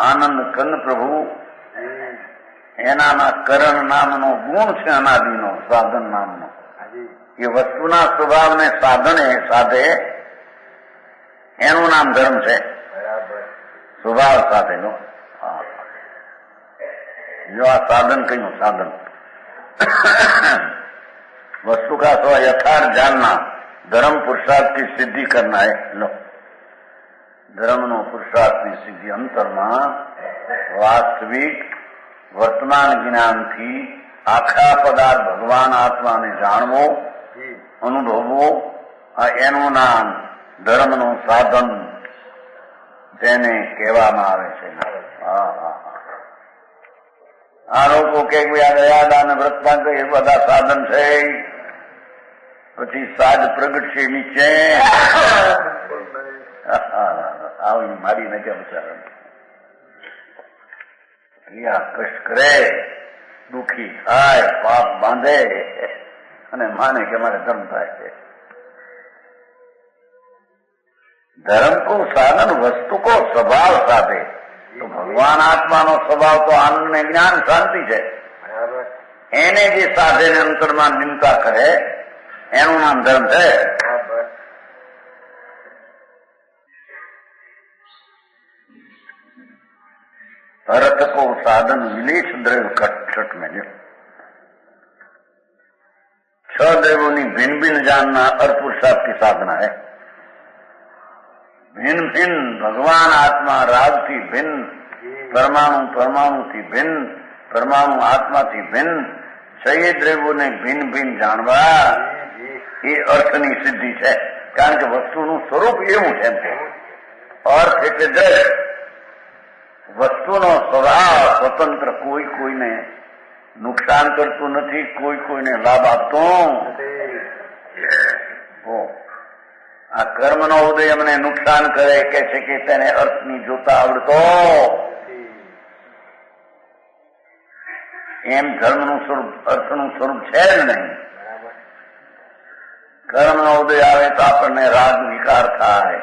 આનંદ કંદ પ્રભુ એનાના કરણ નામનો ગુણ છે, અનાદિનો સાધન નામનો. એ વસ્તુના સ્વભાવને સાધને સાધે એનું નામ ધર્મ છે. સ્વભાવ સાથેનો जो आ साधन कहीं साधन वस्तु का तो यथार्थ जानना, धर्म पुरुषार्थ की सिद्धि करना है. लो धर्म नो पुरुषार्थ की सिद्धि अंतर में वास्तविक वर्तमान ज्ञान थी આખા પદાર્થ ભગવાન આત્માને જાણવો, અનુભવવો, એનું નામ ધર્મનું સાધન તેને કહેવામાં આવે છે. આ લોકો કે દયાદાન વ્રતપાંગ એ બધા સાધન છે, પછી સાજ પ્રગટ છે નીચે આવી મારી નજર વિચારણ ક્રિયા કષ્ટ કરે, દુઃખી થાય, પાપ બાંધે અને માને કે મારે ધર્મ થાય છે. धर्म को साधन वस्तु को स्वभाव साधे तो भगवान आत्मा नो स्वभाव तो आनंद ने ज्ञान शांति है. એને જે સાધે ને અંતરમાં નિંદા કરે એનું નામ ધર્મ છે. अर्थ को साधन विलेश द्रव्य कट में जो 6 द्रव्यों भिन्न भिन्न जानना अर्थ पुरुषार्थ की साधना है. भिन्न भिन्न भगवान आत्मा राग थी भिन्न, परमाणु परमाणु थी भिन्न, परमाणु आत्मा थी भिन्न, 6 द्रव्यों ने भिन्न भिन्न जानवा ये अर्थनी सिद्धि है. कारण के वस्तुનું સ્વરૂપ એવું છે. અર્થ એટલે દ્રવ્ય. વસ્તુનો સ્વભાવ સ્વતંત્ર, કોઈ કોઈને નુકસાન કરતું નથી, કોઈ કોઈને લાભ આપતો. આ કર્મનો ઉદય અમને નુકસાન કરે કે છે કે તેને અર્થની જોતા આવડતો. એમ ધર્મનું સ્વરૂપ અર્થનું સ્વરૂપ છે જ નહીં. કર્મનો ઉદય આવે તો આપણને રાગ વિકાર થાય,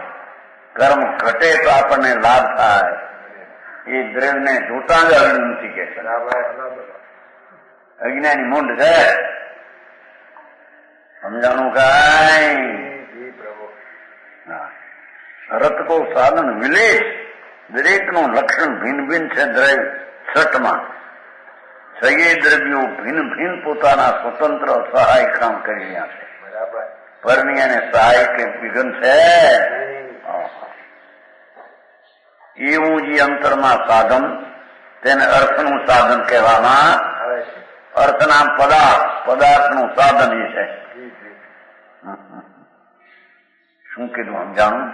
કર્મ ઘટે તો આપણને લાભ થાય. એ દ્રવ્યને જોતા જ અર્થ નથી કે છે. અજ્ઞાની મૂંડ છે. સમજાણું કાંઈ? રથ કો સાધન વિલેશ, દરેકનું લક્ષણ ભિન્ન ભિન્ન છે. દ્રવ્ય છઠમાં 6 દ્રવ્યો ભિન્ન ભિન્ન પોતાના સ્વતંત્ર સહાય કામ કરી રહ્યા છે. પરની અને સહાય કે વિઘન છે. એવું જે અંતરમાં સાધન તેને અર્થનું સાધન કહેવામાં. અર્થના પદાર્થનું સાધન એ છે. શું કીધું સમજાણું?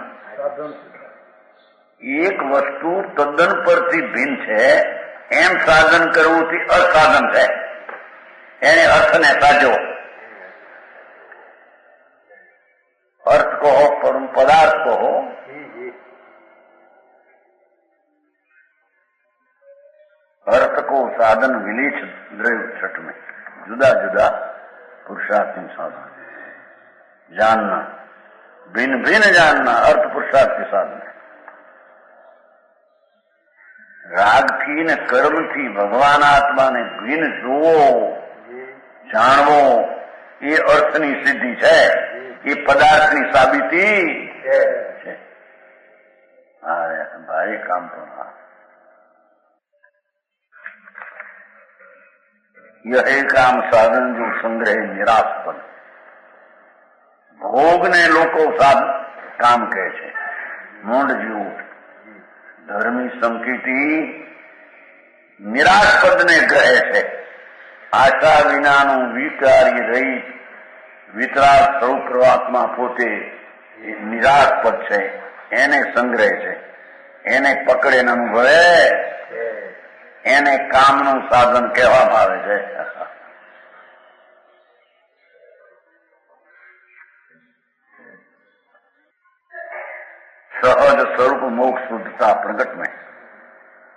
એક વસ્તુ તદ્દન પરથી ભિન્ન છે એમ સાધન કરવુંથી અસાધન છે. એને અર્થને સાજો. अर्थ को हो परम पदार्थ को हो, अर्थ को साधन विलेश द्रव्य छठ में जुदा जुदा पुरुषार्थ साधन जानना, भिन्न भिन्न जानना अर्थ पुरुषार्थ के साधन. राग थी ने कर्म थी भगवान आत्मा ने भिन्न જોવો, જાણવો એ અર્થની સિદ્ધિ છે. એ પદાર્થની સાબિતી છે. ભાઈ કામ તો यह काम साधन जो संग्रह निरास्पद. ભોગ ને લોકો કામ કહે છે. મૂંડ જેવું ધર્મી સંકિતિ નિરાસ્પદ ને કહે છે. આશા વિનાનું વિકાર્ય રહિત વિતરાગ સ્વરૂપ આત્મા પોતે નિરાસ્પદ છે. એને સંગ્રહ છે, એને પકડે ને અનુભવે, એને કામનું સાધન કહેવામાં આવે છે. सहज स्वरूप मोक्ष शुद्धता प्रकट में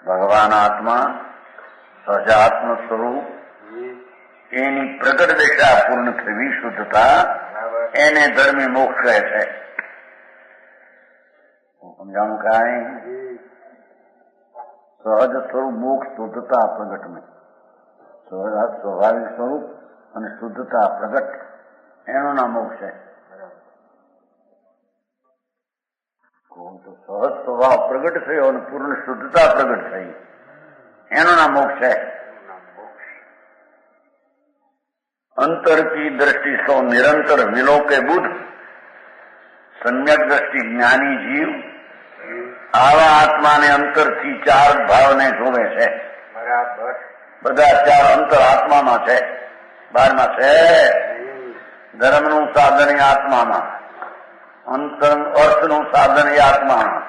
भगवान आत्मा सजात्म स्वरूप एनी प्रकट दिशा पूर्ण थवी शुद्धता एने धर्मी मोक्ष કહે છે. समझाणु काई? सहज स्वरूप मोक्ष शुद्धता प्रकट में स्वाभाविक स्वरूप અને શુદ્ધતા પ્રગટ એનું નામ મોક્ષ છે. તો સહજ સ્વભાવ પ્રગટ થયો અને પૂર્ણ શુદ્ધતા પ્રગટ થઈ એનું નામ મોક્ષ છે. अंतर की दृष्टि सो निरंतर विलोके बुध सम्यक दृष्टि ज्ञानी जीव आवा आत्मा ने अंतर थी 4 भाव ने जोवे છે. બધા ચાર અંતર આત્મામાં છે, બહારમાં છે. ધર્મનું સાધન એ આત્મામાં, અર્થનું સાધન એ આત્મામાં,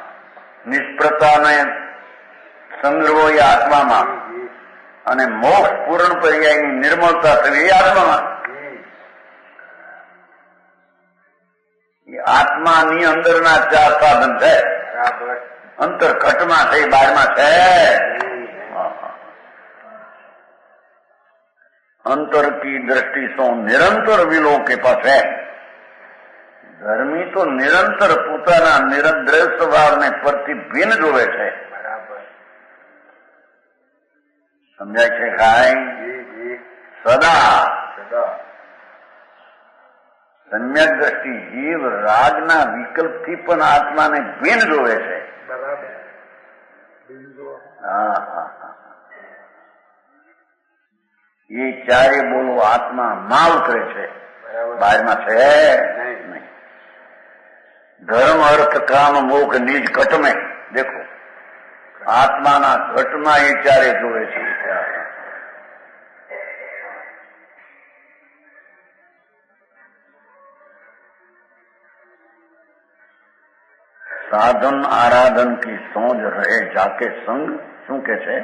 નિષ્ફળતાને સંગ્રહો એ આત્મામાં, અને મોક્ષ પૂર્ણ પર્યાયની નિર્મળતા થવી એ આત્મામાં. એ આત્માની અંદરના ચાર સાધન છે. અંતર ઘટમાં છે, બહારમાં છે. અંતર કી દ્રષ્ટિ સો નિરંતર વિલોકે પાસે. ધર્મી તો નિરંતર પોતાના નિરદ્રય સ્વભાવને પ્રતિભિન્ન જોવે છે. સમજાય છે ખાય? સદા સમ્યક દ્રષ્ટિ જીવ રાગના વિકલ્પથી પણ આત્માને ભિન્ન જોવે છે. એ ચારે બોલો આત્મા માં ઉતરે છે, બહારમાં છે નહીં. ધર્મ અર્થ કામ મોક્ષ નિજ ઘટ में देखो, આત્માના ઘટમાં એ ચારે જોવે છે. સાધન આરાધન કી સોજ રહે જાકે સંગ. શું કે છે?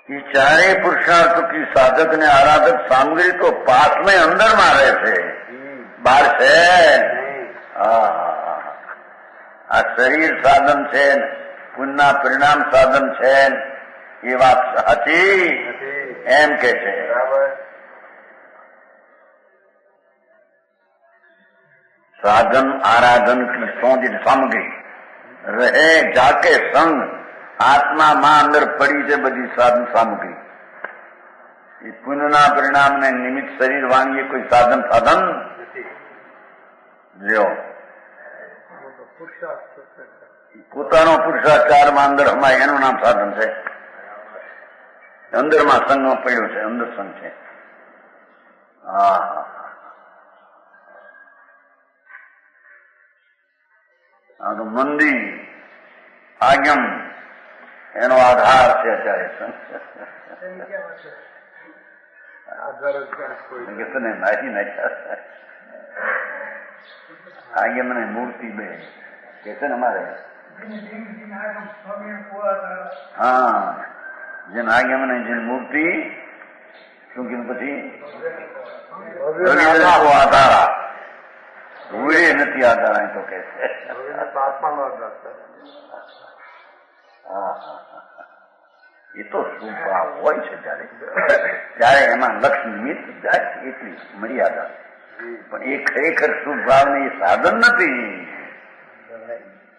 ये चारे पुरुषार्थ की साधक ने आराधक सामग्री तो पास में अंदर में रहे थे, बाहर છે. આ શરીર સાધન છે, પુણ્યના પરિણામ સાધન છે, એ વાત સાચી એમ કે છે. સાધન આરાધન की सोज सामग्री રહે જાકે સંગ. આત્મામાં અંદર પડી છે બધી સાધન સામગ્રી. એ પુણ્યના પરિણામને નિમિત્ત શરીર વાણીએ કોઈ સાધન જો પોતાનો પુરુષાચારમાં અંદર હમાય એનું નામ સાધન છે. અંદરમાં સંગમાં પડ્યો છે, અંદર સંગ છે. આ તો મંદી આજ્ઞમ એનો આધાર છે. અત્યારે મારી નાખ્યા આગે મને મૂર્તિ બે કે છે ને અમારે. હા, જેને આગે મને જે મૂર્તિ શું કીધું પછી આધારા રૂએ નથી આધારા તો કે છે. એ તો સ્વભાવ હોય છે. જયારે એમાં લક્ષ નિમિત્ત જાય એટલી મર્યાદા, પણ એ ખરેખર સ્વભાવની સાધન નથી.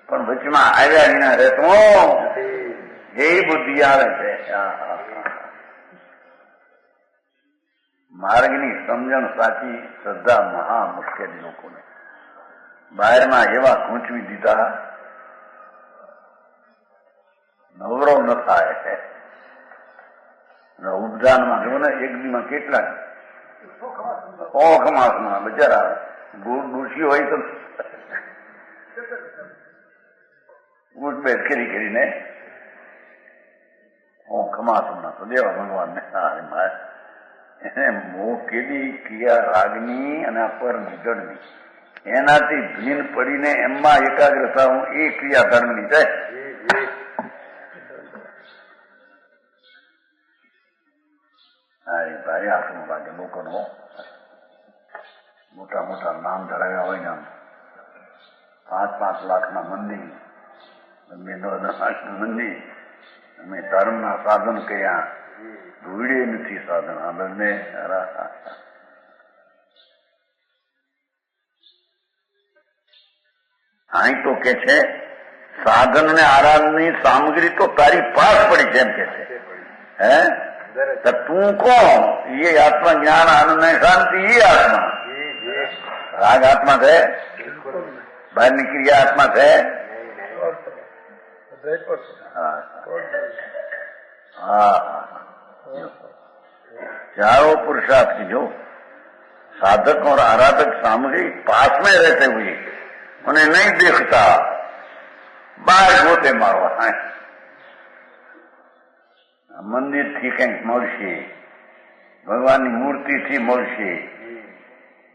પણ વચમાં આવ્યા વિના રહેતો એ બુદ્ધિ આવે છે. માર્ગની સમજણ સાચી શ્રદ્ધા મહા મુશ્કેલી લોકોને. બહારમાં એવા ગૂંચવી દીધા નવરો ન થાય. ઉપદાનમાં જો ને એક દીમાં કેટલા ખમાસમાં બચારા ડૂસી હોય તો ઉઠબેઠ કરીને ખમાસમાં તો દેવા ભગવાનને. એને મોહ કેદી ક્રિયા રાગની અને અપર નિગળની એનાથી ભીન પડીને એમાં એકાગ્રતા હું એ ક્રિયા ધર્મની જાય. ભાઈ આટલું લાગે લોકોનો. મોટા મોટા નામ ધરાવ્યા હોય ને આમ 5-5 લાખના મંદિર, મંદિર અમે ધર્મના સાધન કર્યા, ધૂળે નથી સાધન. આ બંને અહીં તો કે છે સાધન અને આરાધનની સામગ્રી તો તારી પાસ પડી છે એમ કે છે. હે तो तू कौन? ये आत्मा ज्ञान आनंद शांति, ये आत्मा राग आत्मा है, बाहर की क्रिया आत्मा है. चारों पुरुषार्थ की जो साधक और आराधक सामग्री पास में रहते हुए उन्हें नहीं देखता, बाहर गोते मारवा है. મંદિરથી કંઈક મળશે, ભગવાનની મૂર્તિથી મળશે,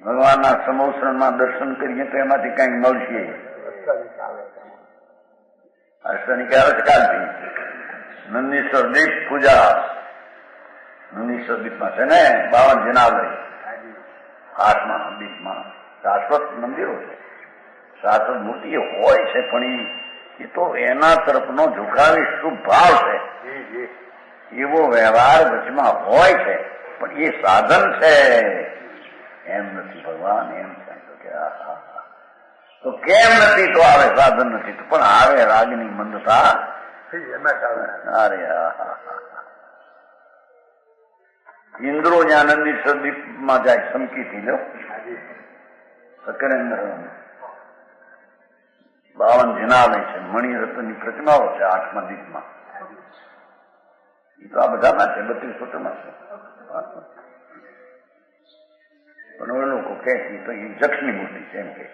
ભગવાનના સમોસણમાં દર્શન કરીએ તો એમાંથી કંઈક મળશે. અષ્ટની આવે છે કાલથી નંદીશ્વર દીપ પૂજા. નંદીશ્વર દીપમાં છે ને 52 જનાલય 8મા દીપમાં શાશ્વત મંદિરો છે, શાશ્વત મૂર્તિઓ હોય છે, પણ એ તો એના તરફનો ઝુકાવી શુભ ભાવ છે. એવો વ્યવહાર વચમાં હોય છે, પણ એ સાધન છે એમ નથી. ભગવાન એમ છે તો કેમ નથી? તો આવે સાધન નથી તો પણ આવે રાગની મંદતા. અરે ઇન્દ્રો જ્યાં નંદીશ્વર દીપમાં જાય સમકીથી લો સકરેન્દ્ર 52 જનાલય છે, મણિરત્નની પ્રતિમાઓ છે 8મા દીપમાં. એ તો આ બધામાં છે, 32 ફૂટમાં છે. પણ એ લોકો કે તો એ જક્ષની મૂર્તિ છે એમ કે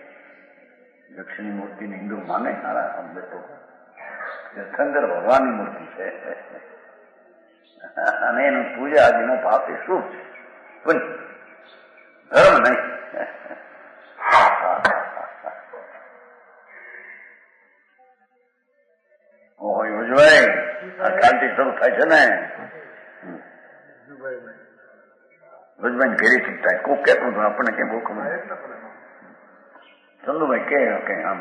જક્ષની મૂર્તિને હિન્દુ માને સારા બેટો શંકર ભગવાનની મૂર્તિ છે અને એની પૂજા જેનો ભાવ એ શુભ છે, પણ ધર્મ નહીં. ઓહો યોજવાય આ કાલથી શરૂ થાય છે ને. રોજભાઈ ઘેરી ઠીક થાય. કોક કેટલું હતું આપણને કેમ બહુ ખબર. ચંદુભાઈ કે આમ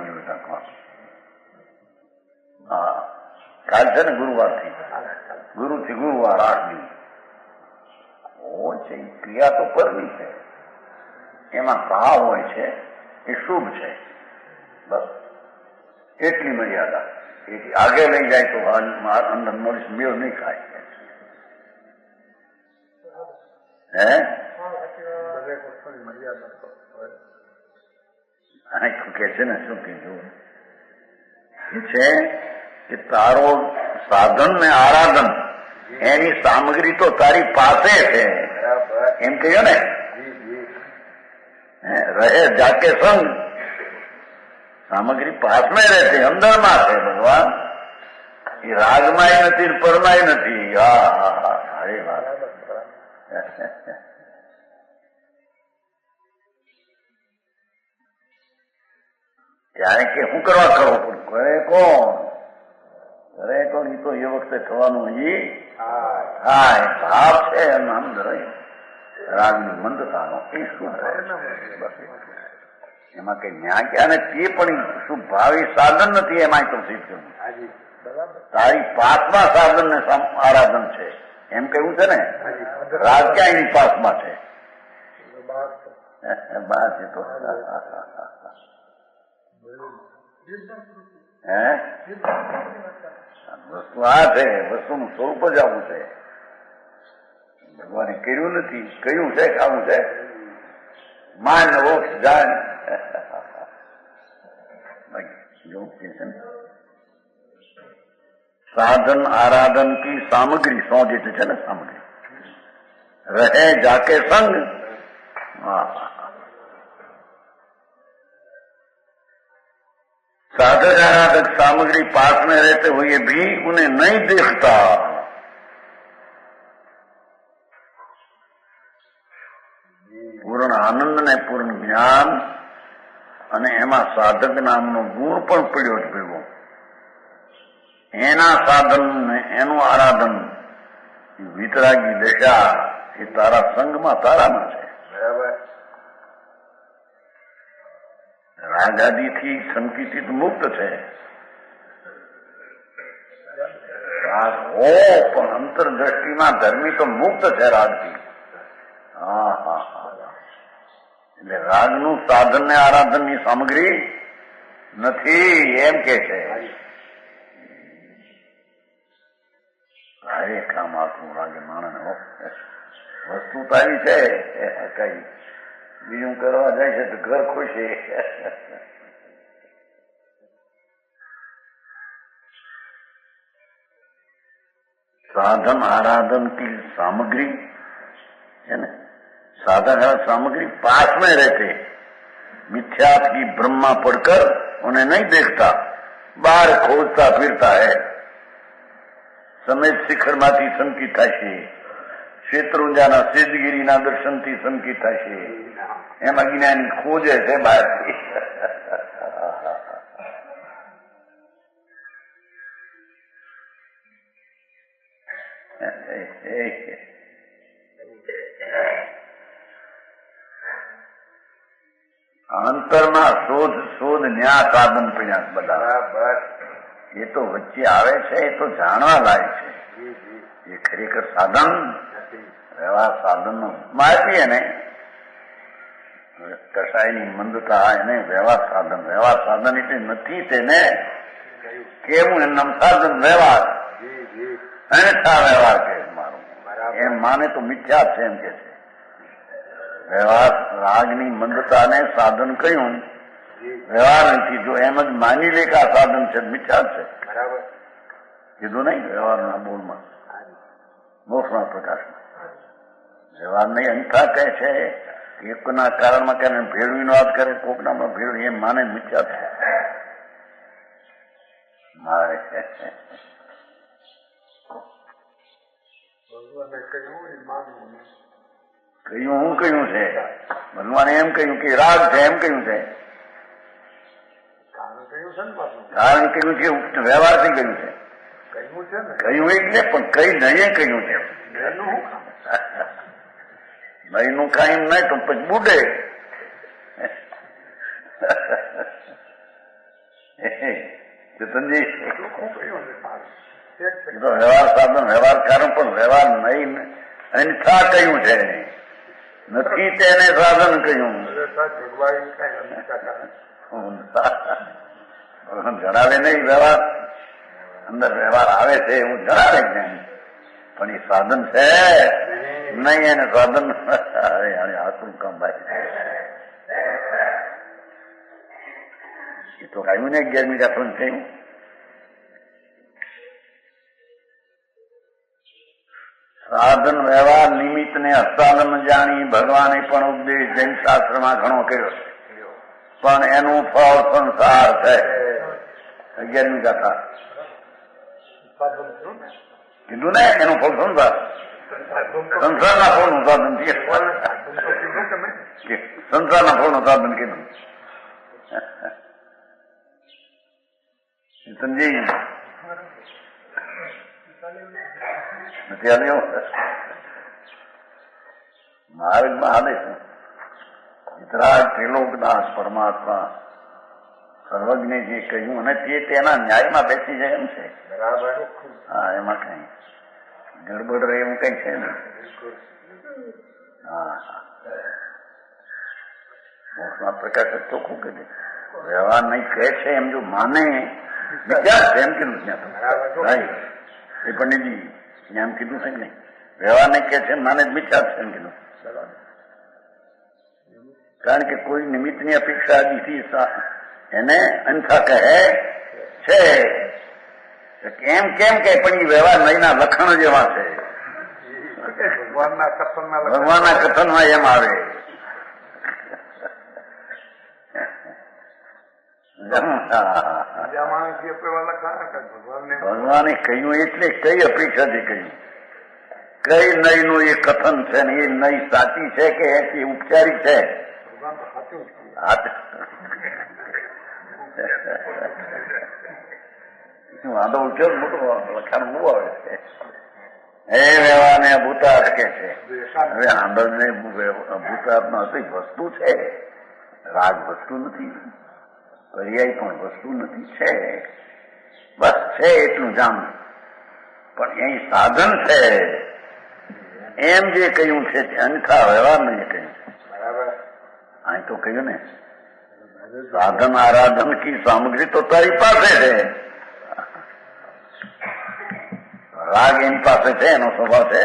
હા કાલ છે ને ગુરુવારથી, ગુરુથી ગુરુવાર 8 દિવસ હોય છે. ક્રિયા તો પરની છે, એમાં ભાવ હોય છે, એ શુભ છે. બસ એટલી મર્યાદા. એથી આગે લઈ જાય તો અંદર મળીશ મેળ નહીં ખાય. હે કે છે ને શું કીધું છે કે તારો સાધન ને આરાધન એની સામગ્રી તો તારી પાસે છે એમ કહ્યું ને. રહે જાકે સંગ, સામગ્રી પાસ માં રહેશે, અંદર માં છે ભગવાન. એ રાગમાંય નથી પરમાય નથી. હા હા હા અરે વાત. ત્યારે કે શું કરવા કરો પણ કરે કોણ? કરે કોણ? એ તો એ વખતે થવાનું હજી થાય. ભાવ છે નામ ધરાય રાગની મંદતાનો એ શું એમાં કઈ ન્યા ક્યાં ને તે પણ શું ભાવી સાધન નથી. એમાં તો સિદ્ધ તારી પાસમાં સાધન ને આરાધન છે એમ કેવું છે ને. રાગ ક્યાં એની પાસમાં છે? બહાર છે તો હે વસ્તુ આ છે, વસ્તુનું સ્વરૂપ જ આવું છે. ભગવાને કર્યું નથી, કયું છે આવું છે. માન વોક્ષ જાન साधन आराधन की सामग्री सौजित है ना, सामग्री रहे जाके संग। साधन आराधक सामग्री पास में रहते हुए भी उन्हें नहीं देखता। पूर्ण आनंद ने पूर्ण ज्ञान અને એમાં સાધક નામનો ગુણ પણ પડ્યો જ ભેગો. એના સાધન ને એનું આરાધન વિતરાગી દશા એ તારા સંગમાં તારામાં છે. બરાબર. રાગાદીથી સંકિતિત મુક્ત છે. રાગ હો પણ અંતરદ્રષ્ટિમાં ધર્મી તો મુક્ત છે રાગથી. હા હા હા. એટલે રાગનું સાધન ને આરાધન ની સામગ્રી નથી એમ કે છે. અરે કામ આખું રાગે માણસ વસ્તુ તો આવી છે કઈ બીજું કરવા જાય છે તો ઘર ખુશી. साधन आराधन की सामग्री है ना, साधन सामग्री पास में रहते, मिथ्यात की ब्रह्मा पढ़कर उन्हें नहीं देखता, बाहर खोजता फिरता है. સમેત શિખરમાંથી સંકિત થશે, શેત્રુંજાના સેજગીરીના દર્શનથી સંકિત થશે. એમ અજ્ઞાની ખોજે છે બહારથી. અંતરના શોધ ન્યા સાધન પડ્યા બધા. એ તો વચ્ચે આવે છે, એ તો જાણવા લાયક છે. એ ખરેખર સાધન વ્યવહાર સાધન નો માપીએ ને કસાયની મંદતા એને વ્યવહાર સાધન એટલે નથી તેને કેવું એમ સાધન વ્યવહાર અન્યથા વ્યવહાર કે મારું એમ માને તો મિથ્યા છે એમ કે છે. વ્યવહાર રાગની મંદતાને સાધન કહ્યું, વ્યવહાર નથી. જો એમ જ માની લે કે આ સાધન છે મિથ્યા છે બરાબર કીધું નહીં વ્યવહારના બોલમાં મોક્ષના પ્રકાશમાં. વ્યવહાર નહીં અંતરા કહે છે એકના કારણમાં કરે ભેળવીનો વાત કરે કોકનામાં ભેળવી એમ માને મિથ્યા છે. મારે કહ્યું હું કહ્યું છે ભગવાને એમ કહ્યું કે રાગ છે એમ કહ્યું છે કારણ કહ્યું છે વ્યવહારથી કહ્યું છે કહ્યું એટલે પણ કઈ નહીં કહ્યું છે ભાઈનું કાંઈ નહીં તો પછી બુડે. ચેતનજી તો વ્યવહાર સાધન વ્યવહાર કારણ પણ વ્યવહાર નહીં અન્યથા કહ્યું છે નથી તેને સાધન કહ્યું. જણાવે નહીં વ્યવહાર અંદર વ્યવહાર આવે છે એવું જણાવે જ નહીં પણ એ સાધન છે નહીં એને સાધન આખું કામ ભાઈ એ તો કહ્યું ને 11મી કાઠું થયું. સાધન વ્યવહાર નિમિત્ત ને હસ્તાલમ જાણી ભગવાને પણ ઉપદેશ જૈન શાસ્ત્રમાં ઘણો કર્યો છે પણ એનું ફળ સંસાર છે. 11મી ગાથા કીધું ને એનું ફળ સંસાર સંસારના ફળનું સાધન છે. સંસારના ફળનું સાધન કીધું. સમજી નથી આવ્યો માર્ગમાં હાલે છે. વિતરાગ ત્રિલોકદાસ પરમાત્મા સર્વજ્ઞ જે કહ્યું અને તે તેના ન્યાયમાં બેસી જાય એમ છે બરાબર. હા એમાં કઈ ગડબડ રહે એવું કઈ છે ને. હા મોક્ષમાં પ્રકાશ ચોખ્ખું કહી દે વ્યવહાર નહીં કહે છે એમ જો માને વિચાર છે એમ કીધું ત્યાં એ પંડિતજી એમ કીધું છે નહીં વ્યવહાર નહીં કહે છે માને જ વિચાર છે એમ કીધું. કારણ કે કોઈ નિમિત્તની અપેક્ષા દીધી એને અંથા કહે છે એમ કેમ કે પણ એ વ્યવહાર નહીંના લખણ જેવા છે. ભગવાનના કથનમાં એમ આવે ભગવાને કહ્યું એટલે કઈ અપેક્ષાથી કહ્યું કઈ નઈ નું એ કથન છે ને એ નઈ સાચી છે કે એ ઉપચારિક છે. વાંધો ઉઠ્યો મોટો લખાણ બહુ આવે છે. એ વ્યવહારને ભૂતાર્થ કે છે. હવે આંદોલન ભૂતાર્થમાં વસ્તુ છે રાગ વસ્તુ નથી પર્યાય પણ વસ્તુ નથી છે બસ છે એટલું જાણ પણ એ સાધન છે એમ જે કહ્યું છે તે અન્યથા વ્યવહાર નહીં કહ્યું બરાબર. અહીં તો કહ્યું ને સાધન આરાધન કી સામગ્રી તો તારી પાસે છે. રાગ એની પાસે છે એનો સ્વભાવ છે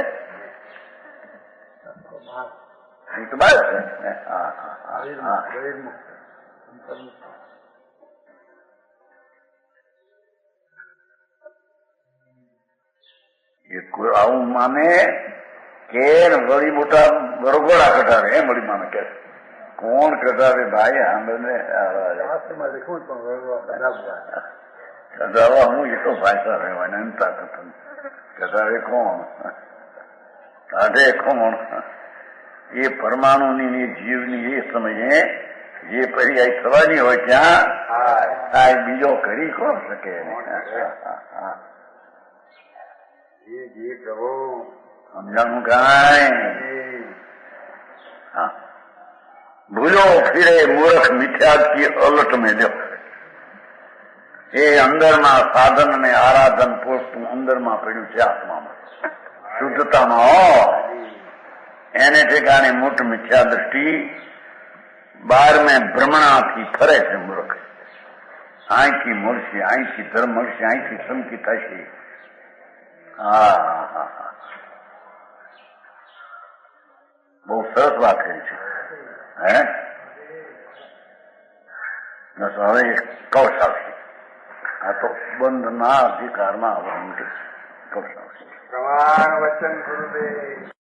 એ તો બસ છે. એ કોઈ આવું માને કે વળી મોટા બરોગોડા કટાવે એમ વળી માને કે કોણ કટાવે ભાઈ આંબે કદાવા હું એ તો ભાષા રહેવાને તાકાત કદાવે કોણ કાઢે કોણ એ પરમાણુની જીવની એ સમયે જે પર્યાય થવાની હોય ત્યાં આ બીજો કરી કોણ શકે સમજાણું કાંઈ હા ભૂલો ફિરે મૂર્ખ મિથ્યા કી અલટ મેલ્યો એ અંદરમાં સાધન અને આરાધન પોષતું અંદરમાં પડ્યું છે આત્મામાં શુદ્ધતામાં હો એને ઠેકાણે મોટ મિથ્યા દ્રષ્ટિ બાર મેં ભ્રમણાથી ફરે છે મૂર્ખ અહીંથી મળશે અહીંથી ધર્મ મળશે અહીંથી સંકી થશે હા બહુ સરસ વાત કરી છે હે હવે કૌશલ છે આ તો બંધના અધિકારમાં આવવાનું કૌશલ છે પ્રમાણ વચન ગુરુદેવ